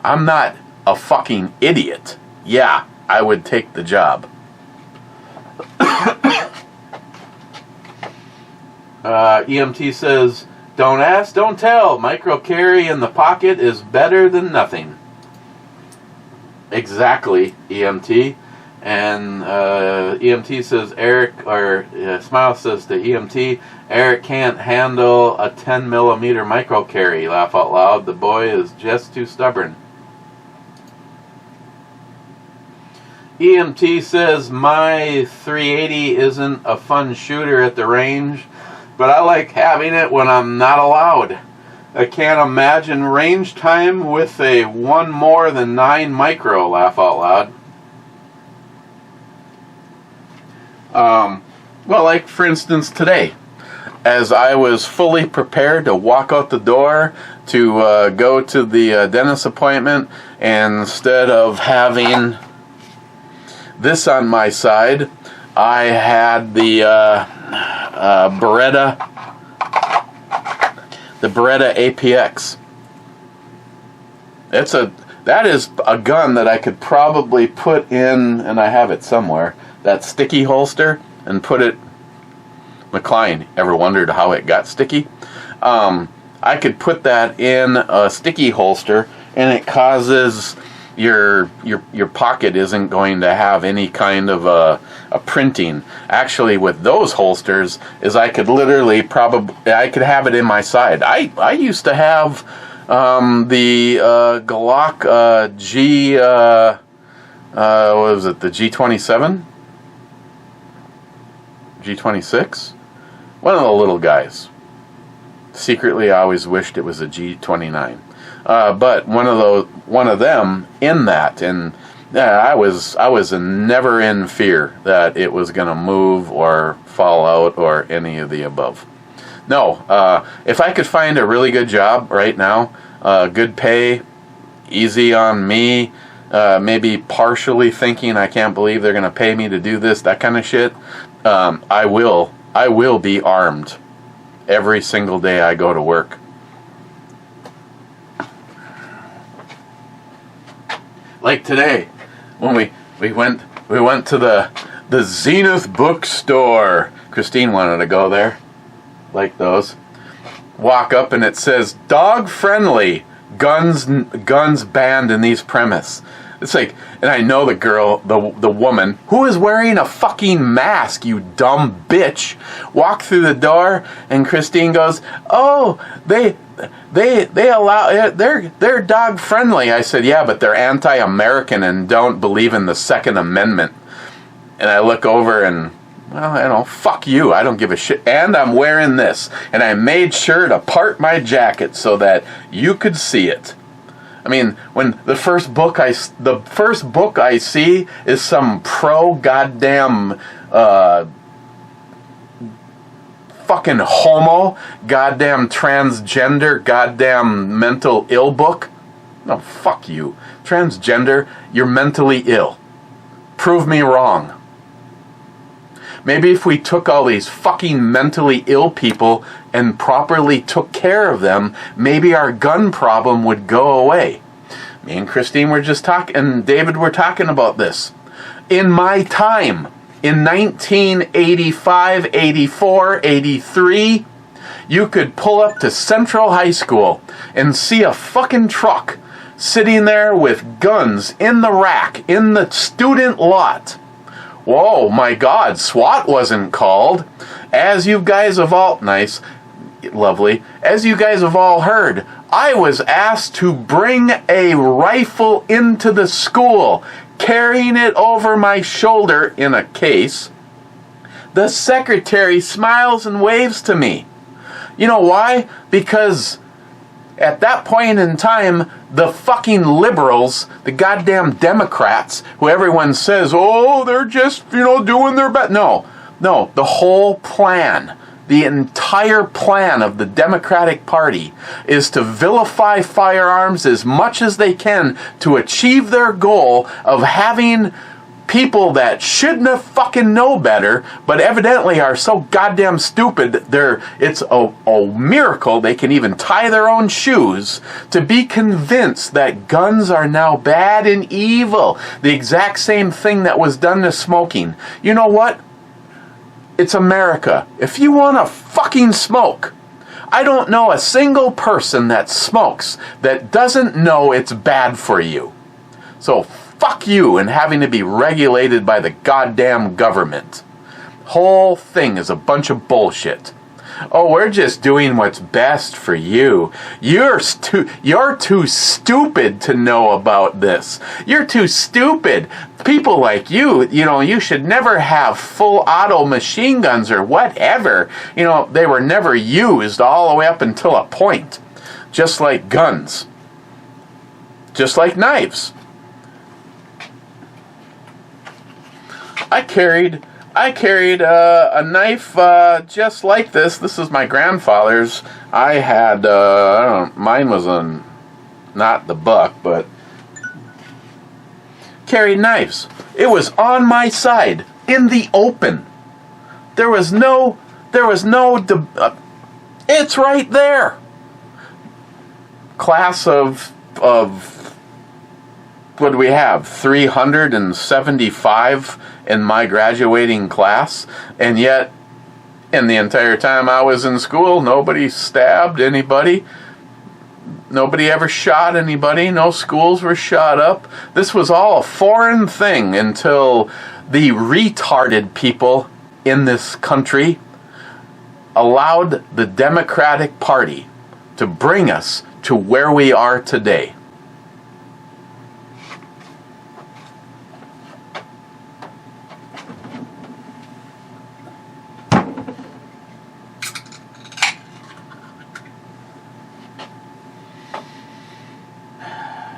Speaker 1: I'm not a fucking idiot, yeah, I would take the job. EMT says, don't ask, don't tell. Micro carry in the pocket is better than nothing. Exactly, EMT. And EMT says, Smile says to EMT, Eric can't handle a 10 millimeter micro carry. Laugh out loud. The boy is just too stubborn. EMT says, my 380 isn't a fun shooter at the range, but I like having it when I'm not allowed. I can't imagine range time with a 1 more than 9 micro. Laugh out loud. Well, like for instance today, as I was fully prepared to walk out the door to go to the dentist appointment, and instead of having this on my side, I had the Beretta APX. That is a gun that I could probably put in, and I have it somewhere, that sticky holster, and put it. McLean, ever wondered how it got sticky? I could put that in a sticky holster, and it causes your pocket isn't going to have any kind of a printing. Actually, with those holsters, is I could literally I could have it in my side. I used to have the Glock G what was it, the G27? G26? One of the little guys. Secretly, I always wished it was a G29. But one of them in that, and I was never in fear that it was going to move or fall out or any of the above. No, if I could find a really good job right now, good pay, easy on me, maybe partially thinking I can't believe they're going to pay me to do this, that kind of shit, I will be armed every single day I go to work. Like today, when we went to the Zenith bookstore. Christine wanted to go there. Like those. Walk up and it says dog friendly, guns banned in these premise. It's like, and I know the girl, the woman, who is wearing a fucking mask, you dumb bitch, walked through the door, and Christine goes, oh, they allow, they're dog friendly. I said, yeah, but they're anti-American and don't believe in the Second Amendment. And I look over and, well, fuck you, I don't give a shit, and I'm wearing this, and I made sure to part my jacket so that you could see it. I mean, when the first book I see is some pro goddamn fucking homo, goddamn transgender, goddamn mental ill book. No, fuck you. Transgender, you're mentally ill. Prove me wrong. Maybe if we took all these fucking mentally ill people and properly took care of them, maybe our gun problem would go away. Me and Christine were just talking, and David were talking about this. In my time, in 1985, 84, 83, you could pull up to Central High School and see a fucking truck sitting there with guns in the rack, in the student lot. Whoa, my God, SWAT wasn't called. As you guys have all, nice, lovely, as you guys have all heard, I was asked to bring a rifle into the school, carrying it over my shoulder in a case. The secretary smiles and waves to me. You know why? Because at that point in time, the fucking liberals, the goddamn Democrats, who everyone says, oh, they're just, doing their best. No, the whole plan, the entire plan of the Democratic Party is to vilify firearms as much as they can to achieve their goal of having people that shouldn't have fucking know better, but evidently are so goddamn stupid, it's a miracle they can even tie their own shoes to be convinced that guns are now bad and evil. The exact same thing that was done to smoking. You know what? It's America. If you want to fucking smoke, I don't know a single person that smokes that doesn't know it's bad for you. So fuck you and having to be regulated by the goddamn government. Whole thing is a bunch of bullshit. Oh, we're just doing what's best for you. You're too stupid to know about this. You're too stupid. People like you should never have full auto machine guns or whatever. They were never used all the way up until a point. Just like guns. Just like knives. I carried a knife just like this. This is my grandfather's. I had, mine was not the buck, but carried knives. It was on my side, in the open. There was no, it's right there. Class of what do we have? 375 in my graduating class, and yet in the entire time I was in school, nobody stabbed anybody. Nobody ever shot anybody. No schools were shot up. This was all a foreign thing until the retarded people in this country allowed the Democratic Party to bring us to where we are today.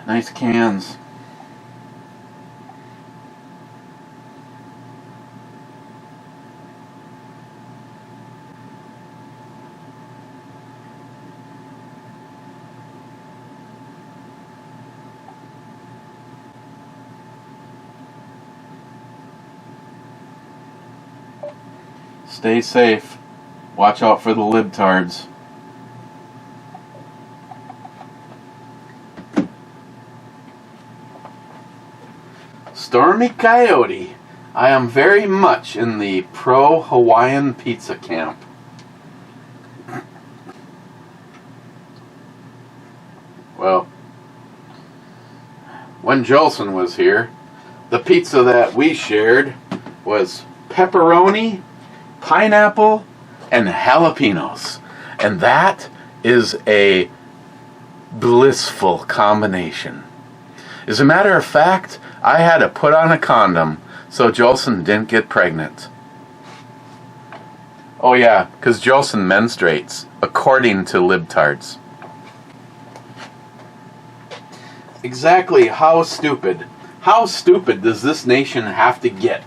Speaker 1: Nice cans. Stay safe. Watch out for the libtards. Stormy Coyote. I am very much in the pro-Hawaiian pizza camp. Well, when Jolson was here, the pizza that we shared was pepperoni, pineapple, and jalapenos. And that is a blissful combination. As a matter of fact, I had to put on a condom so Jolson didn't get pregnant. Oh yeah, because Jolson menstruates, according to libtards. Exactly how stupid does this nation have to get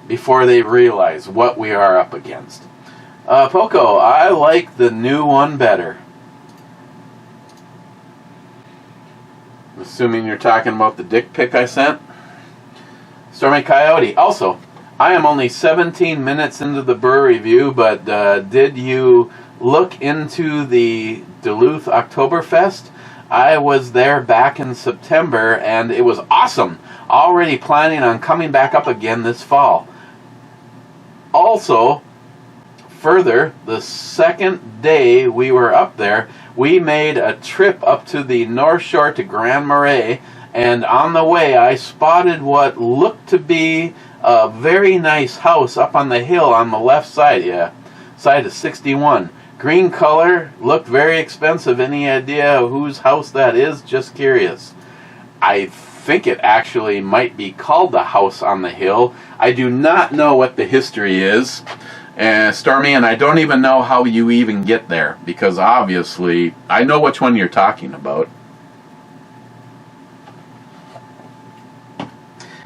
Speaker 1: before they realize what we are up against? Poco, I like the new one better. Assuming you're talking about the dick pic I sent. Stormy Coyote. Also, I am only 17 minutes into the brewery review, but did you look into the Duluth Oktoberfest? I was there back in September, and it was awesome. Already planning on coming back up again this fall. Also, further, the second day we were up there, we made a trip up to the North Shore to Grand Marais, and on the way I spotted what looked to be a very nice house up on the hill on the left side, side of 61. Green color, looked very expensive. Any idea whose house that is? Just curious. I think it actually might be called the House on the Hill. I do not know what the history is, Stormy, and I don't even know how you even get there, because obviously I know which one you're talking about.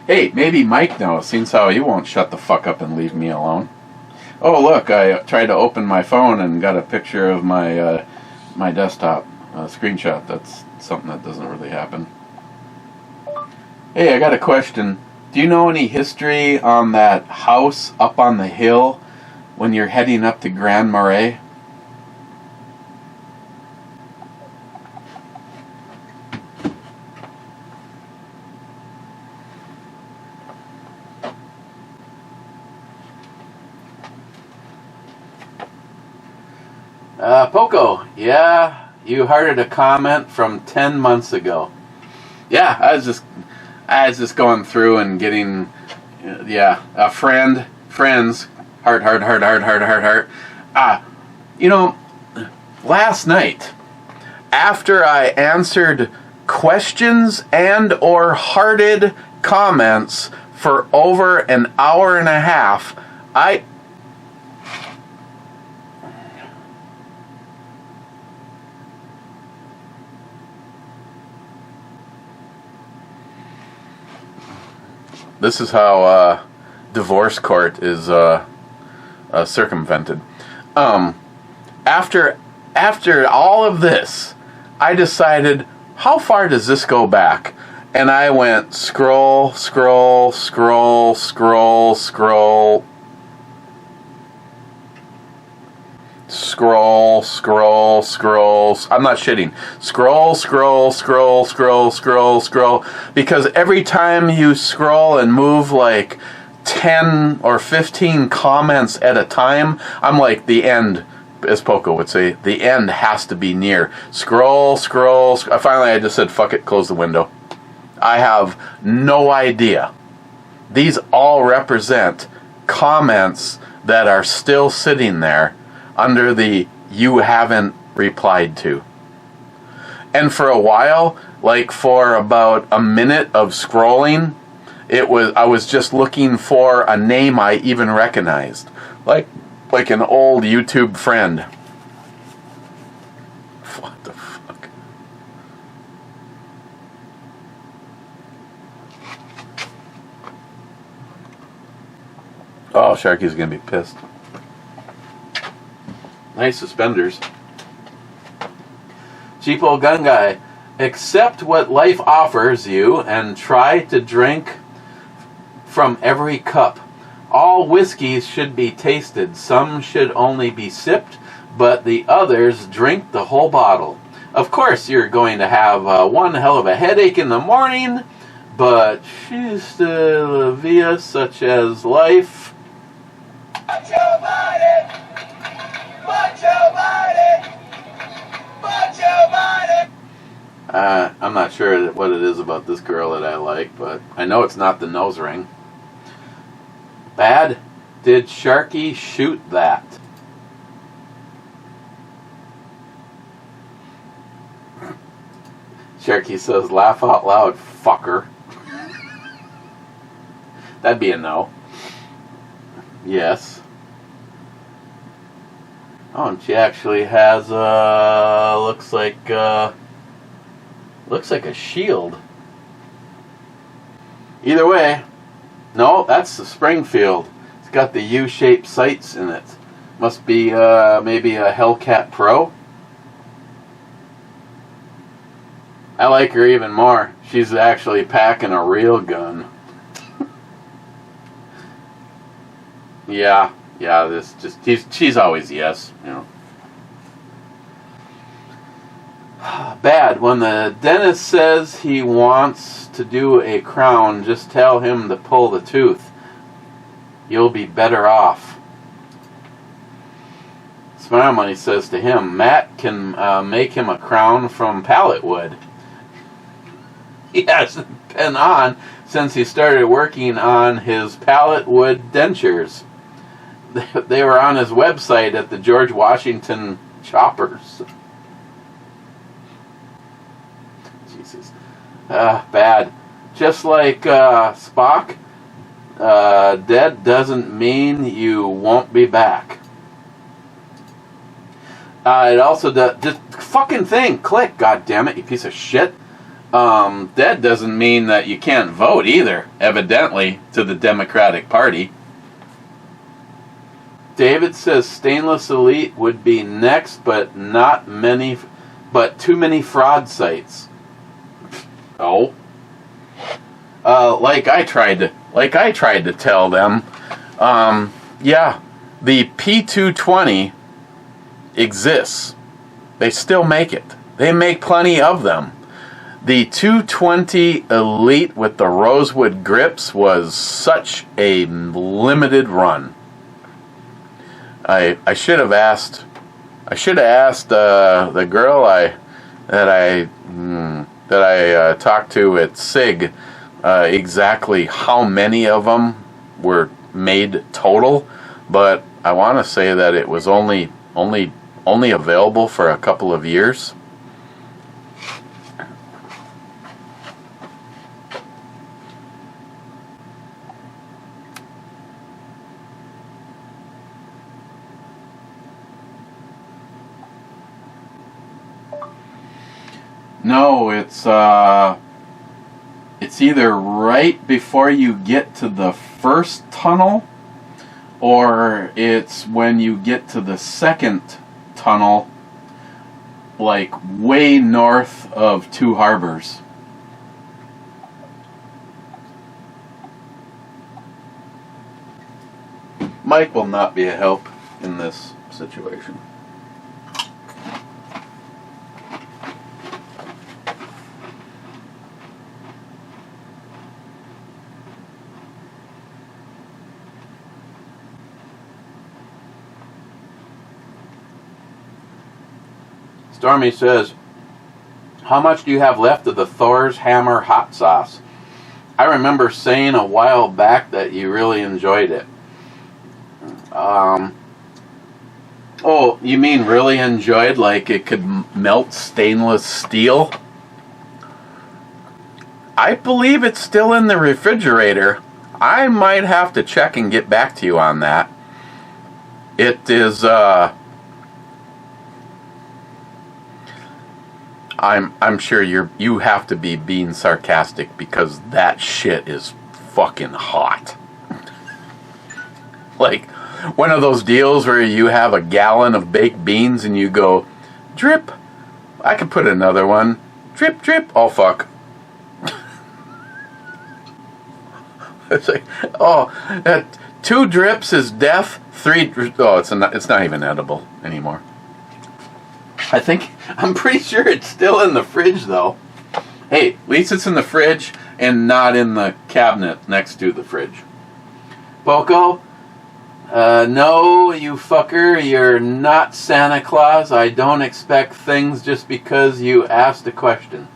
Speaker 1: Hey, maybe Mike knows, since how he won't shut the fuck up and leave me alone. Oh look, I tried to open my phone and got a picture of my my desktop screenshot. That's something that doesn't really happen. Hey, I got a question. Do you know any history on that house up on the hill when you're heading up to Grand Marais? Poco, yeah, you hearted a comment from 10 months ago. Yeah, I was just going through and getting, friends, heart. You know, last night, after I answered questions and or hearted comments for over an hour and a half, this is how divorce court is circumvented. After all of this, I decided, how far does this go back? And I went scroll. I'm not shitting. Scroll. Because every time you scroll and move like 10 or 15 comments at a time, I'm like, the end, as Poco would say, the end has to be near. Scroll. Finally, I just said, fuck it, close the window. I have no idea. These all represent comments that are still sitting there under the you haven't replied to. And for a while, like for about a minute of scrolling, I was just looking for a name I even recognized. Like an old YouTube friend. What the fuck? Oh, Sharky's gonna be pissed. Nice suspenders. Cheapo Gun Guy. Accept what life offers you and try to drink from every cup. All whiskeys should be tasted. Some should only be sipped, but the others drink the whole bottle. Of course, you're going to have one hell of a headache in the morning, but she's still via such as life.
Speaker 3: Macho body!
Speaker 1: I'm not sure what it is about this girl that I like, but I know it's not the nose ring. Bad? Did Sharky shoot that? Sharky says, laugh out loud, fucker. That'd be a no. Yes. Oh, and she actually has looks like a shield. Either way, no, that's the Springfield. It's got the U-shaped sights in it. Must be maybe a Hellcat Pro. I like her even more. She's actually packing a real gun. Yeah, she's always yes, you know. Bad. When the dentist says he wants to do a crown, just tell him to pull the tooth. You'll be better off. Smile Money says to him, Matt can make him a crown from pallet wood. He hasn't been on since he started working on his pallet wood dentures. They were on his website at the George Washington Choppers. Jesus. Bad. Just like Spock, dead doesn't mean you won't be back. It also does. Just fucking thing. Click, goddammit, you piece of shit. Dead doesn't mean that you can't vote either, evidently, to the Democratic Party. David says Stainless Elite would be next, but too many fraud sites. Oh. Like I tried like I tried to tell them, yeah, the P220 exists. They still make it. They make plenty of them. The 220 Elite with the rosewood grips was such a limited run. I should have asked the girl that I talked to at SIG exactly how many of them were made total, but I want to say that it was only available for a couple of years. No, it's either right before you get to the first tunnel, or it's when you get to the second tunnel, like way north of Two Harbors. Mike will not be a help in this situation. Stormy says, how much do you have left of the Thor's Hammer hot sauce? I remember saying a while back that you really enjoyed it. Oh, you mean really enjoyed, like it could melt stainless steel? I believe it's still in the refrigerator. I might have to check and get back to you on that. It is, I'm sure you have to be being sarcastic, because that shit is fucking hot. Like one of those deals where you have a gallon of baked beans and you go, drip. I could put another one. Drip, drip. Oh fuck. It's like, oh, 2 drips is death. 3. Oh, it's not even edible anymore. I'm pretty sure it's still in the fridge though. Hey, at least it's in the fridge and not in the cabinet next to the fridge. Poco, no, you fucker, you're not Santa Claus. I don't expect things just because you asked a question.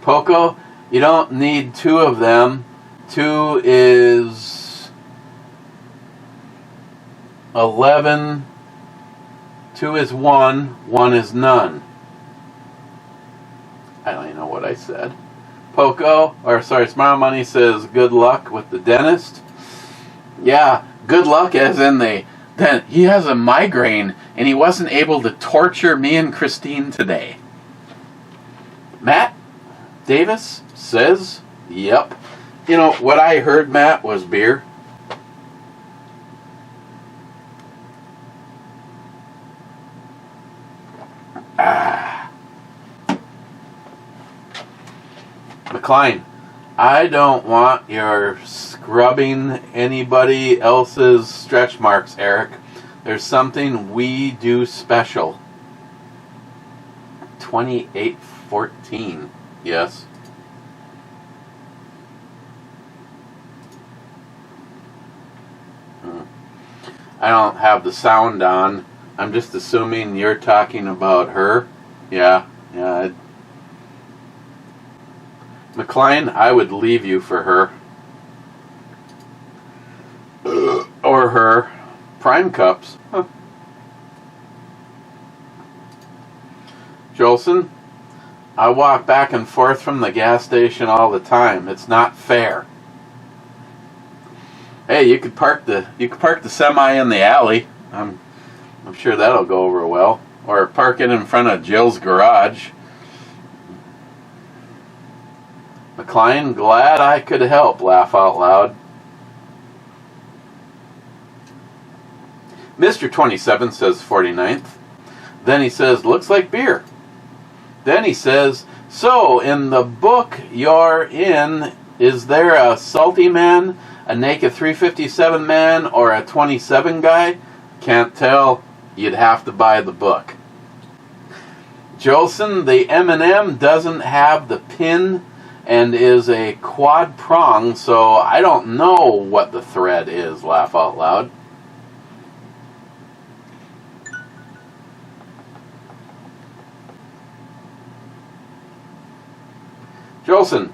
Speaker 1: Poco, you don't need 2 of them. 2 is 11. 2 is 1, 1 is none. I don't even know what I said. Smile Money says, good luck with the dentist. Yeah, good luck as in he has a migraine and he wasn't able to torture me and Christine today. Matt Davis says, yep. You know, what I heard, Matt, was beer. McLean, I don't want your scrubbing anybody else's stretch marks, Eric. There's something we do special. 2814, yes. I don't have the sound on. I'm just assuming you're talking about her. Yeah. McLean, I would leave you for her. Or her. Prime cups. Huh. Jolson, I walk back and forth from the gas station all the time. It's not fair. Hey, you could park the semi in the alley. I'm sure that'll go over well. Or park it in front of Jill's garage. McLean, glad I could help. Laugh out loud. Mr. 27 says 49th. Then he says, looks like beer. Then he says, so in the book you're in Is there a salty man, a naked 357 man, or a 27 guy? Can't tell. You'd have to buy the book. Jolson, the M&M doesn't have the pin and is a quad prong, so I don't know what the thread is, laugh out loud. Jolson,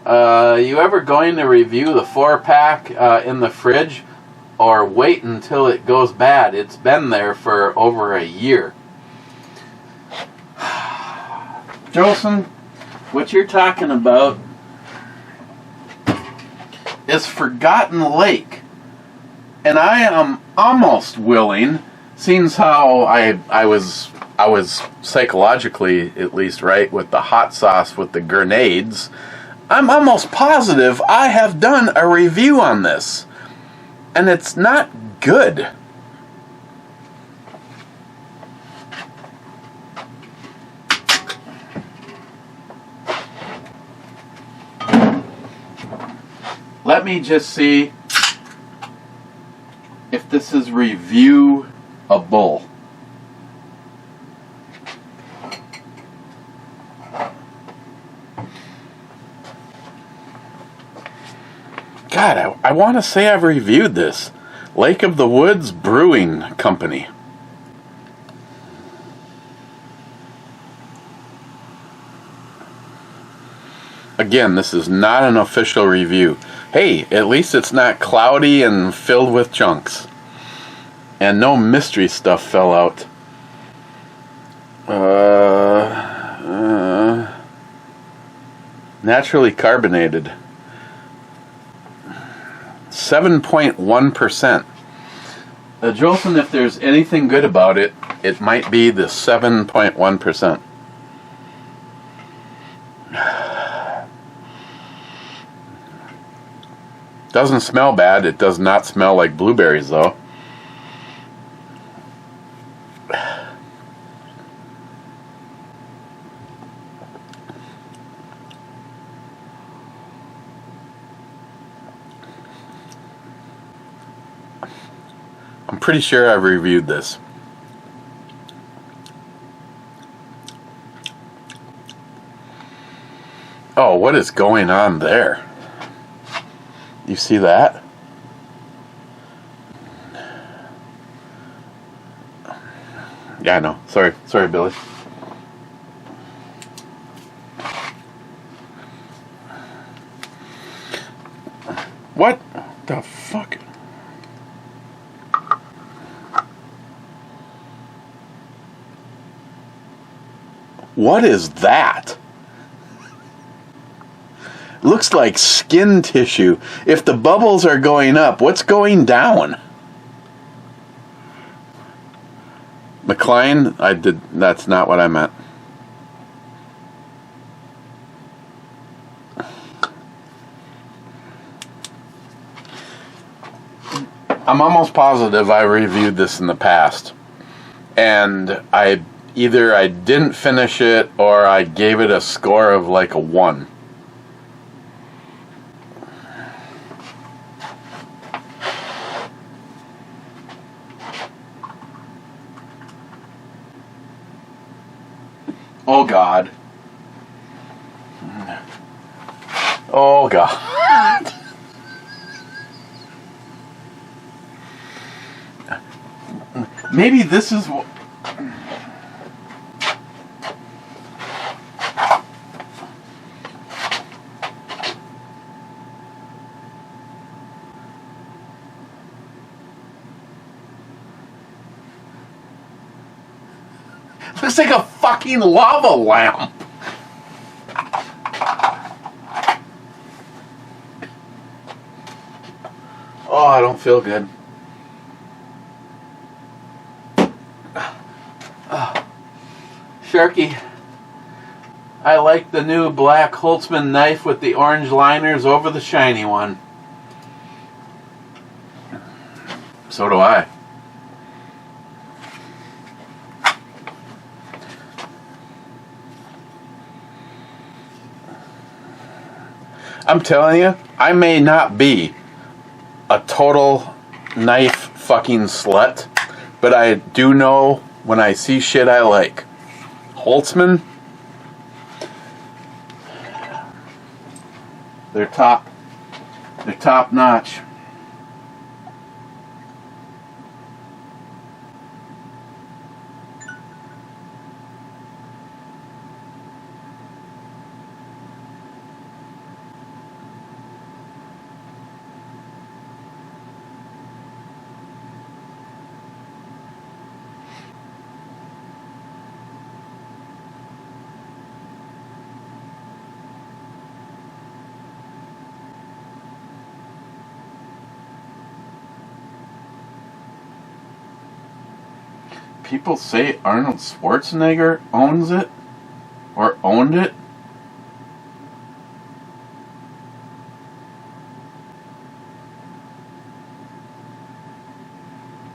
Speaker 1: you ever going to review the 4-pack in the fridge, or wait until it goes bad? It's been there for over a year. Jolson, what you're talking about is Forgotten Lake. And I am almost willing, seeing how I was psychologically at least right with the hot sauce with the grenades, I'm almost positive I have done a review on this. And it's not good. Let me just see if this is reviewable. God, I want to say I've reviewed this. Lake of the Woods Brewing Company. Again, this is not an official review. Hey, at least it's not cloudy and filled with chunks. And no mystery stuff fell out. Naturally carbonated. 7.1%. Jolson, if there's anything good about it, it might be the 7.1%. Doesn't smell bad. It does not smell like blueberries, though. I'm pretty sure I've reviewed this. Oh, what is going on there? You see that? Yeah, I know. Sorry, Billy. What the fuck? What is that? Looks like skin tissue. If the bubbles are going up, what's going down? McLean, that's not what I meant. I'm almost positive I reviewed this in the past. And either I didn't finish it or I gave it a score of like a 1. Oh God. Oh God. Maybe this is what. Looks like a fucking lava lamp. Oh, I don't feel good. Sharky, I like the new black Holtzman knife with the orange liners over the shiny one. So do I. I'm telling you, I may not be a total knife fucking slut, but I do know when I see shit I like. Holtzman, they're top notch. People say Arnold Schwarzenegger owns it or owned it.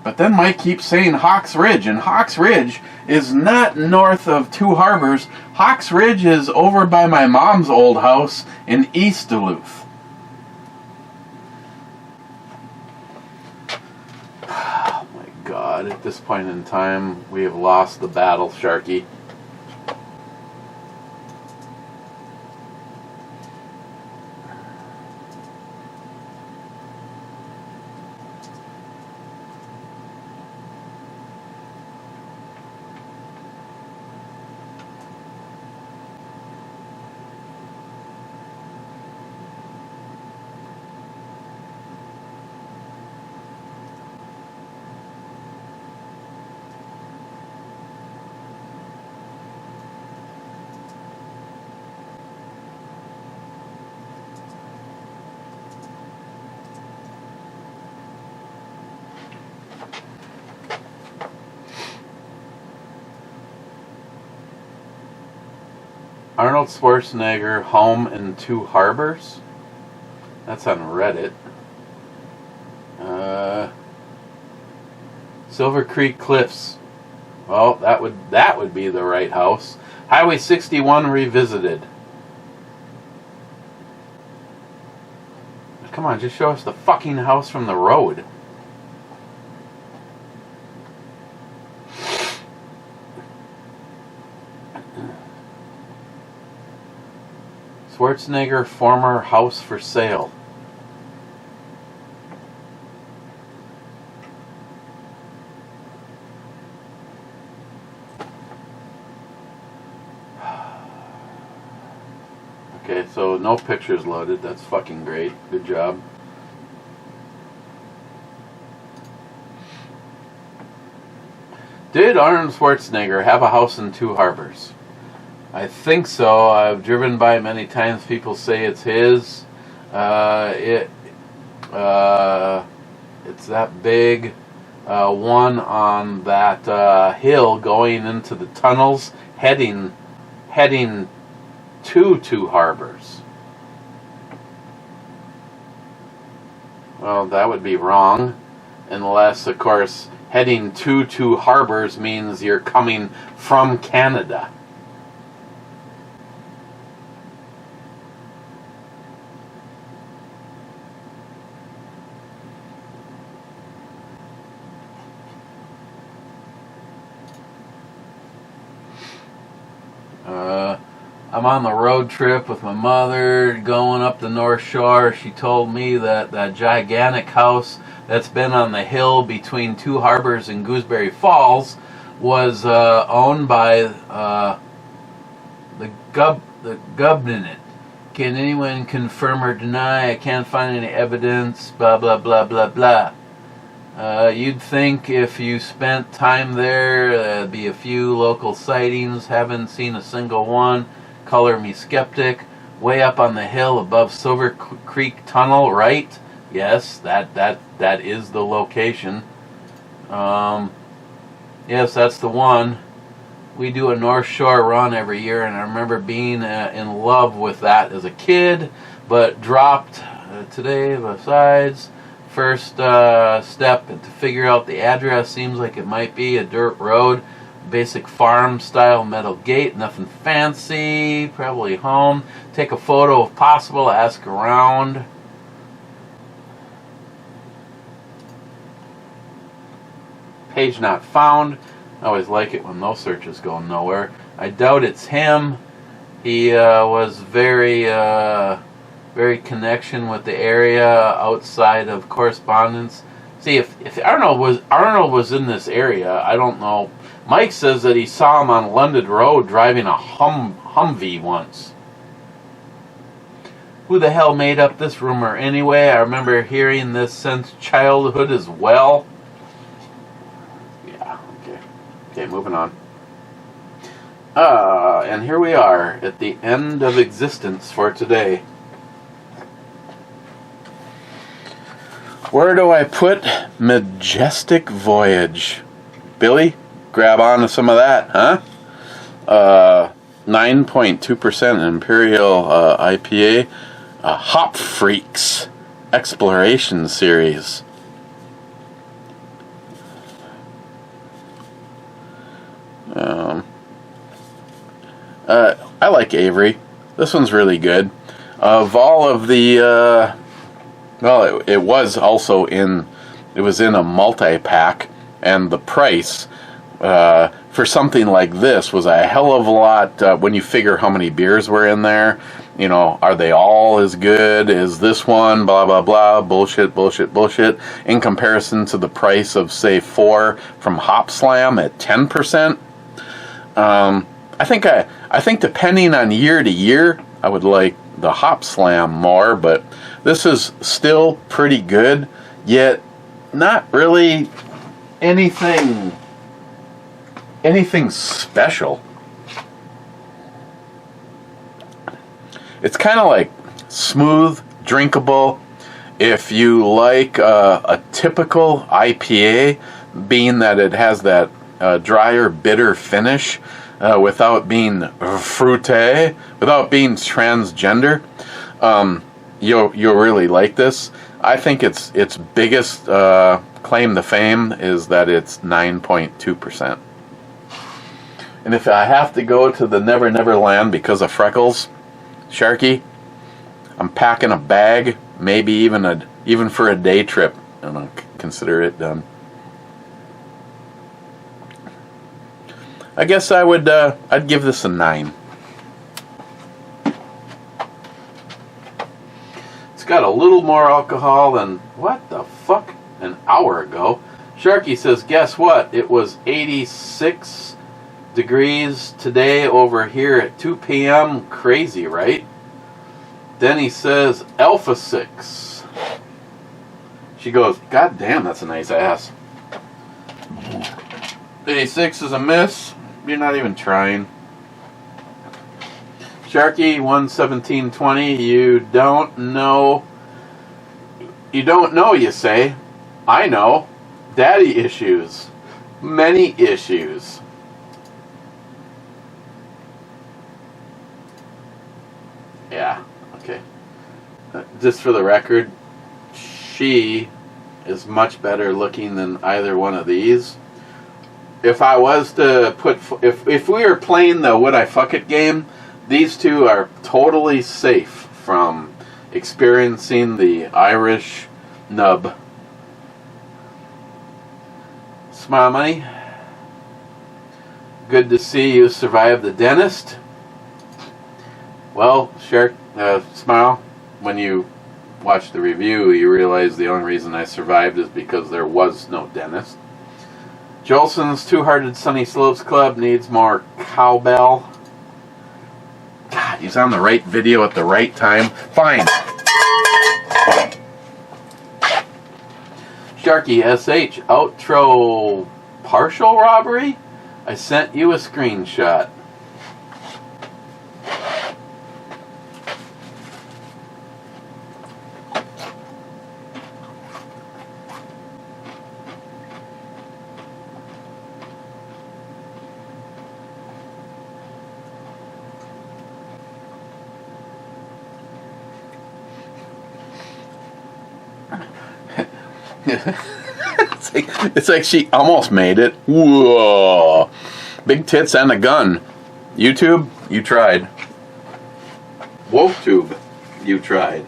Speaker 1: But then Mike keeps saying Hawks Ridge, and Hawks Ridge is not north of Two Harbors. Hawks Ridge is over by my mom's old house in East Duluth. God, at this point in time, we have lost the battle, Sharky. Arnold Schwarzenegger home in Two Harbors. That's on Reddit. Silver Creek Cliffs. Well, that would be the right house. Highway 61 revisited. Come on, just show us the fucking house from the road. Schwarzenegger former house for sale. Okay, so no pictures loaded. That's fucking great. Good job. Did Arnold Schwarzenegger have a house in Two Harbors? I think so. I've driven by many times. People say it's his. It's that big one on that hill going into the tunnels, heading to Two Harbors. Well, that would be wrong, unless, of course, heading to Two Harbors means you're coming from Canada. I'm on the road trip with my mother going up the North Shore. She told me that that gigantic house that's been on the hill between Two Harbors and Gooseberry Falls was owned by the government. Can anyone confirm or deny? I can't find any evidence. Blah, blah, blah, blah, blah. You'd think if you spent time there, there'd be a few local sightings. Haven't seen a single one. Color me skeptic. Way up on the hill above Silver Creek Tunnel, right? Yes, that is the location. Yes, that's the one. We do a North Shore run every year, and I remember being in love with that as a kid, but dropped today. Besides, first step to figure out the address seems like it might be a dirt road basic farm style metal gate, nothing fancy, probably home. Take a photo if possible, ask around. Page not found. I always like it when those searches go nowhere. I doubt it's him. He was very connection with the area outside of correspondence. See, if Arnold was in this area, I don't know. Mike says that he saw him on London Road driving a Humvee once. Who the hell made up this rumor anyway? I remember hearing this since childhood as well. Yeah, okay. Okay, moving on. And here we are at the end of existence for today. Where do I put Majestic Voyage? Billy, grab on to some of that, huh? 9.2% Imperial IPA. Hop Freaks Exploration Series. I like Avery. This one's really good. Of all of the, well, it was also in a multi-pack, and the price for something like this was a hell of a lot when you figure how many beers were in there. You know, are they all as good as this one? Blah, blah, blah. Bullshit, bullshit, bullshit. In comparison to the price of, say, 4 from Hop Slam at 10%. I think depending on year to year, I would like the Hop Slam more, but this is still pretty good, yet not really anything special. It's kind of like smooth, drinkable. If you like a typical IPA, being that it has that drier, bitter finish, without being fruity, without being transgender, you'll really like this. I think its biggest claim to fame is that it's 9.2%. And if I have to go to the Never Never Land because of Freckles, Sharky, I'm packing a bag, maybe even for a day trip, and I'll consider it done. I guess I'd give this a 9. It's got a little more alcohol than, what the fuck, an hour ago. Sharky says, guess what? It was 86 degrees today over here at 2 p.m. Crazy, right? Then he says, Alpha 6. She goes, God damn, that's a nice ass. 86 is a miss. You're not even trying. Sharky 11720. You don't know. You don't know, you say. I know. Daddy issues. Many issues. Yeah, okay. Just for the record, she is much better looking than either one of these. If I was to put, if we were playing the Would I Fuck It game, these two are totally safe from experiencing the Irish nub. Smile Money. Good to see you survived the dentist. Well, Smile, when you watch the review, you realize the only reason I survived is because there was no dentist. Jolson's Two-Hearted Sunny Slopes Club needs more cowbell. God, he's on the right video at the right time. Fine. Sharky SH, outro partial robbery? I sent you a screenshot. It's like she almost made it. Whoa. Big tits and a gun. YouTube, you tried. WolfTube, you tried.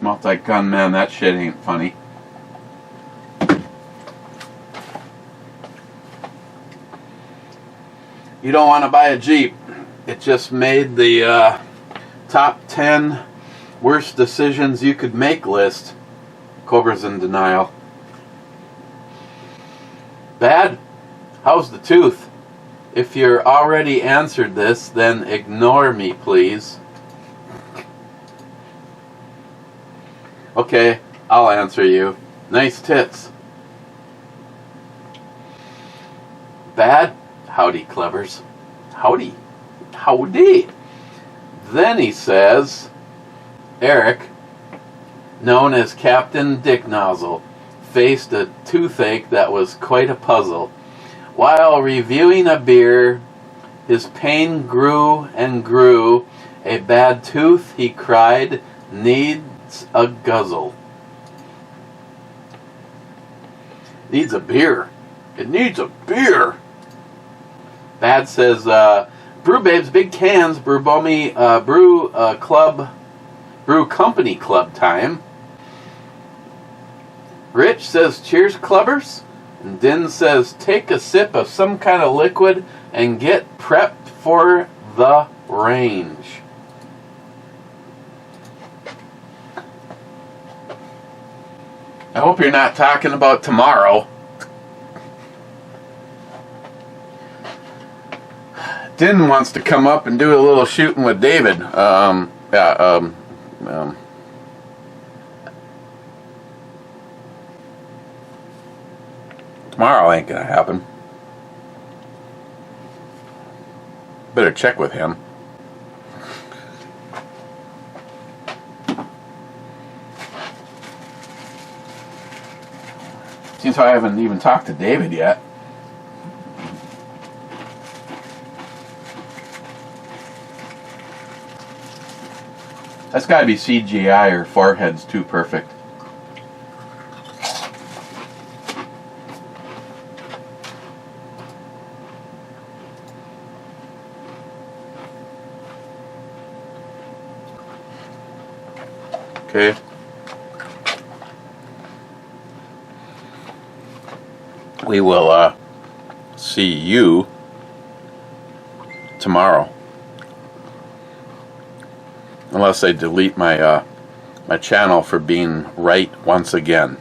Speaker 1: Multi-gun man, that shit ain't funny. You don't want to buy a Jeep. It just made the top 10 worst decisions you could make list. Cobra's in denial. Bad? How's the tooth? If you're already answered this, then ignore me, please. Okay, I'll answer you. Nice tits. Bad? Howdy, Clevers. Howdy. Howdy. Then he says, Eric, known as Captain Dick Nozzle, faced a toothache that was quite a puzzle. While reviewing a beer, his pain grew and grew. A bad tooth, he cried, needs a guzzle. Needs a beer. It needs a beer. Bad says, Brew Babes, big cans, Brew Bommy, Brew Company Club time. Rich says, cheers, clubbers. And Din says, take a sip of some kind of liquid and get prepped for the range. I hope you're not talking about tomorrow. Din wants to come up and do a little shooting with David. Tomorrow ain't gonna happen. Better check with him. Seems I haven't even talked to David yet. That's gotta be CGI or forehead's too perfect. Okay. We will see you tomorrow. Unless I delete my my channel for being right once again.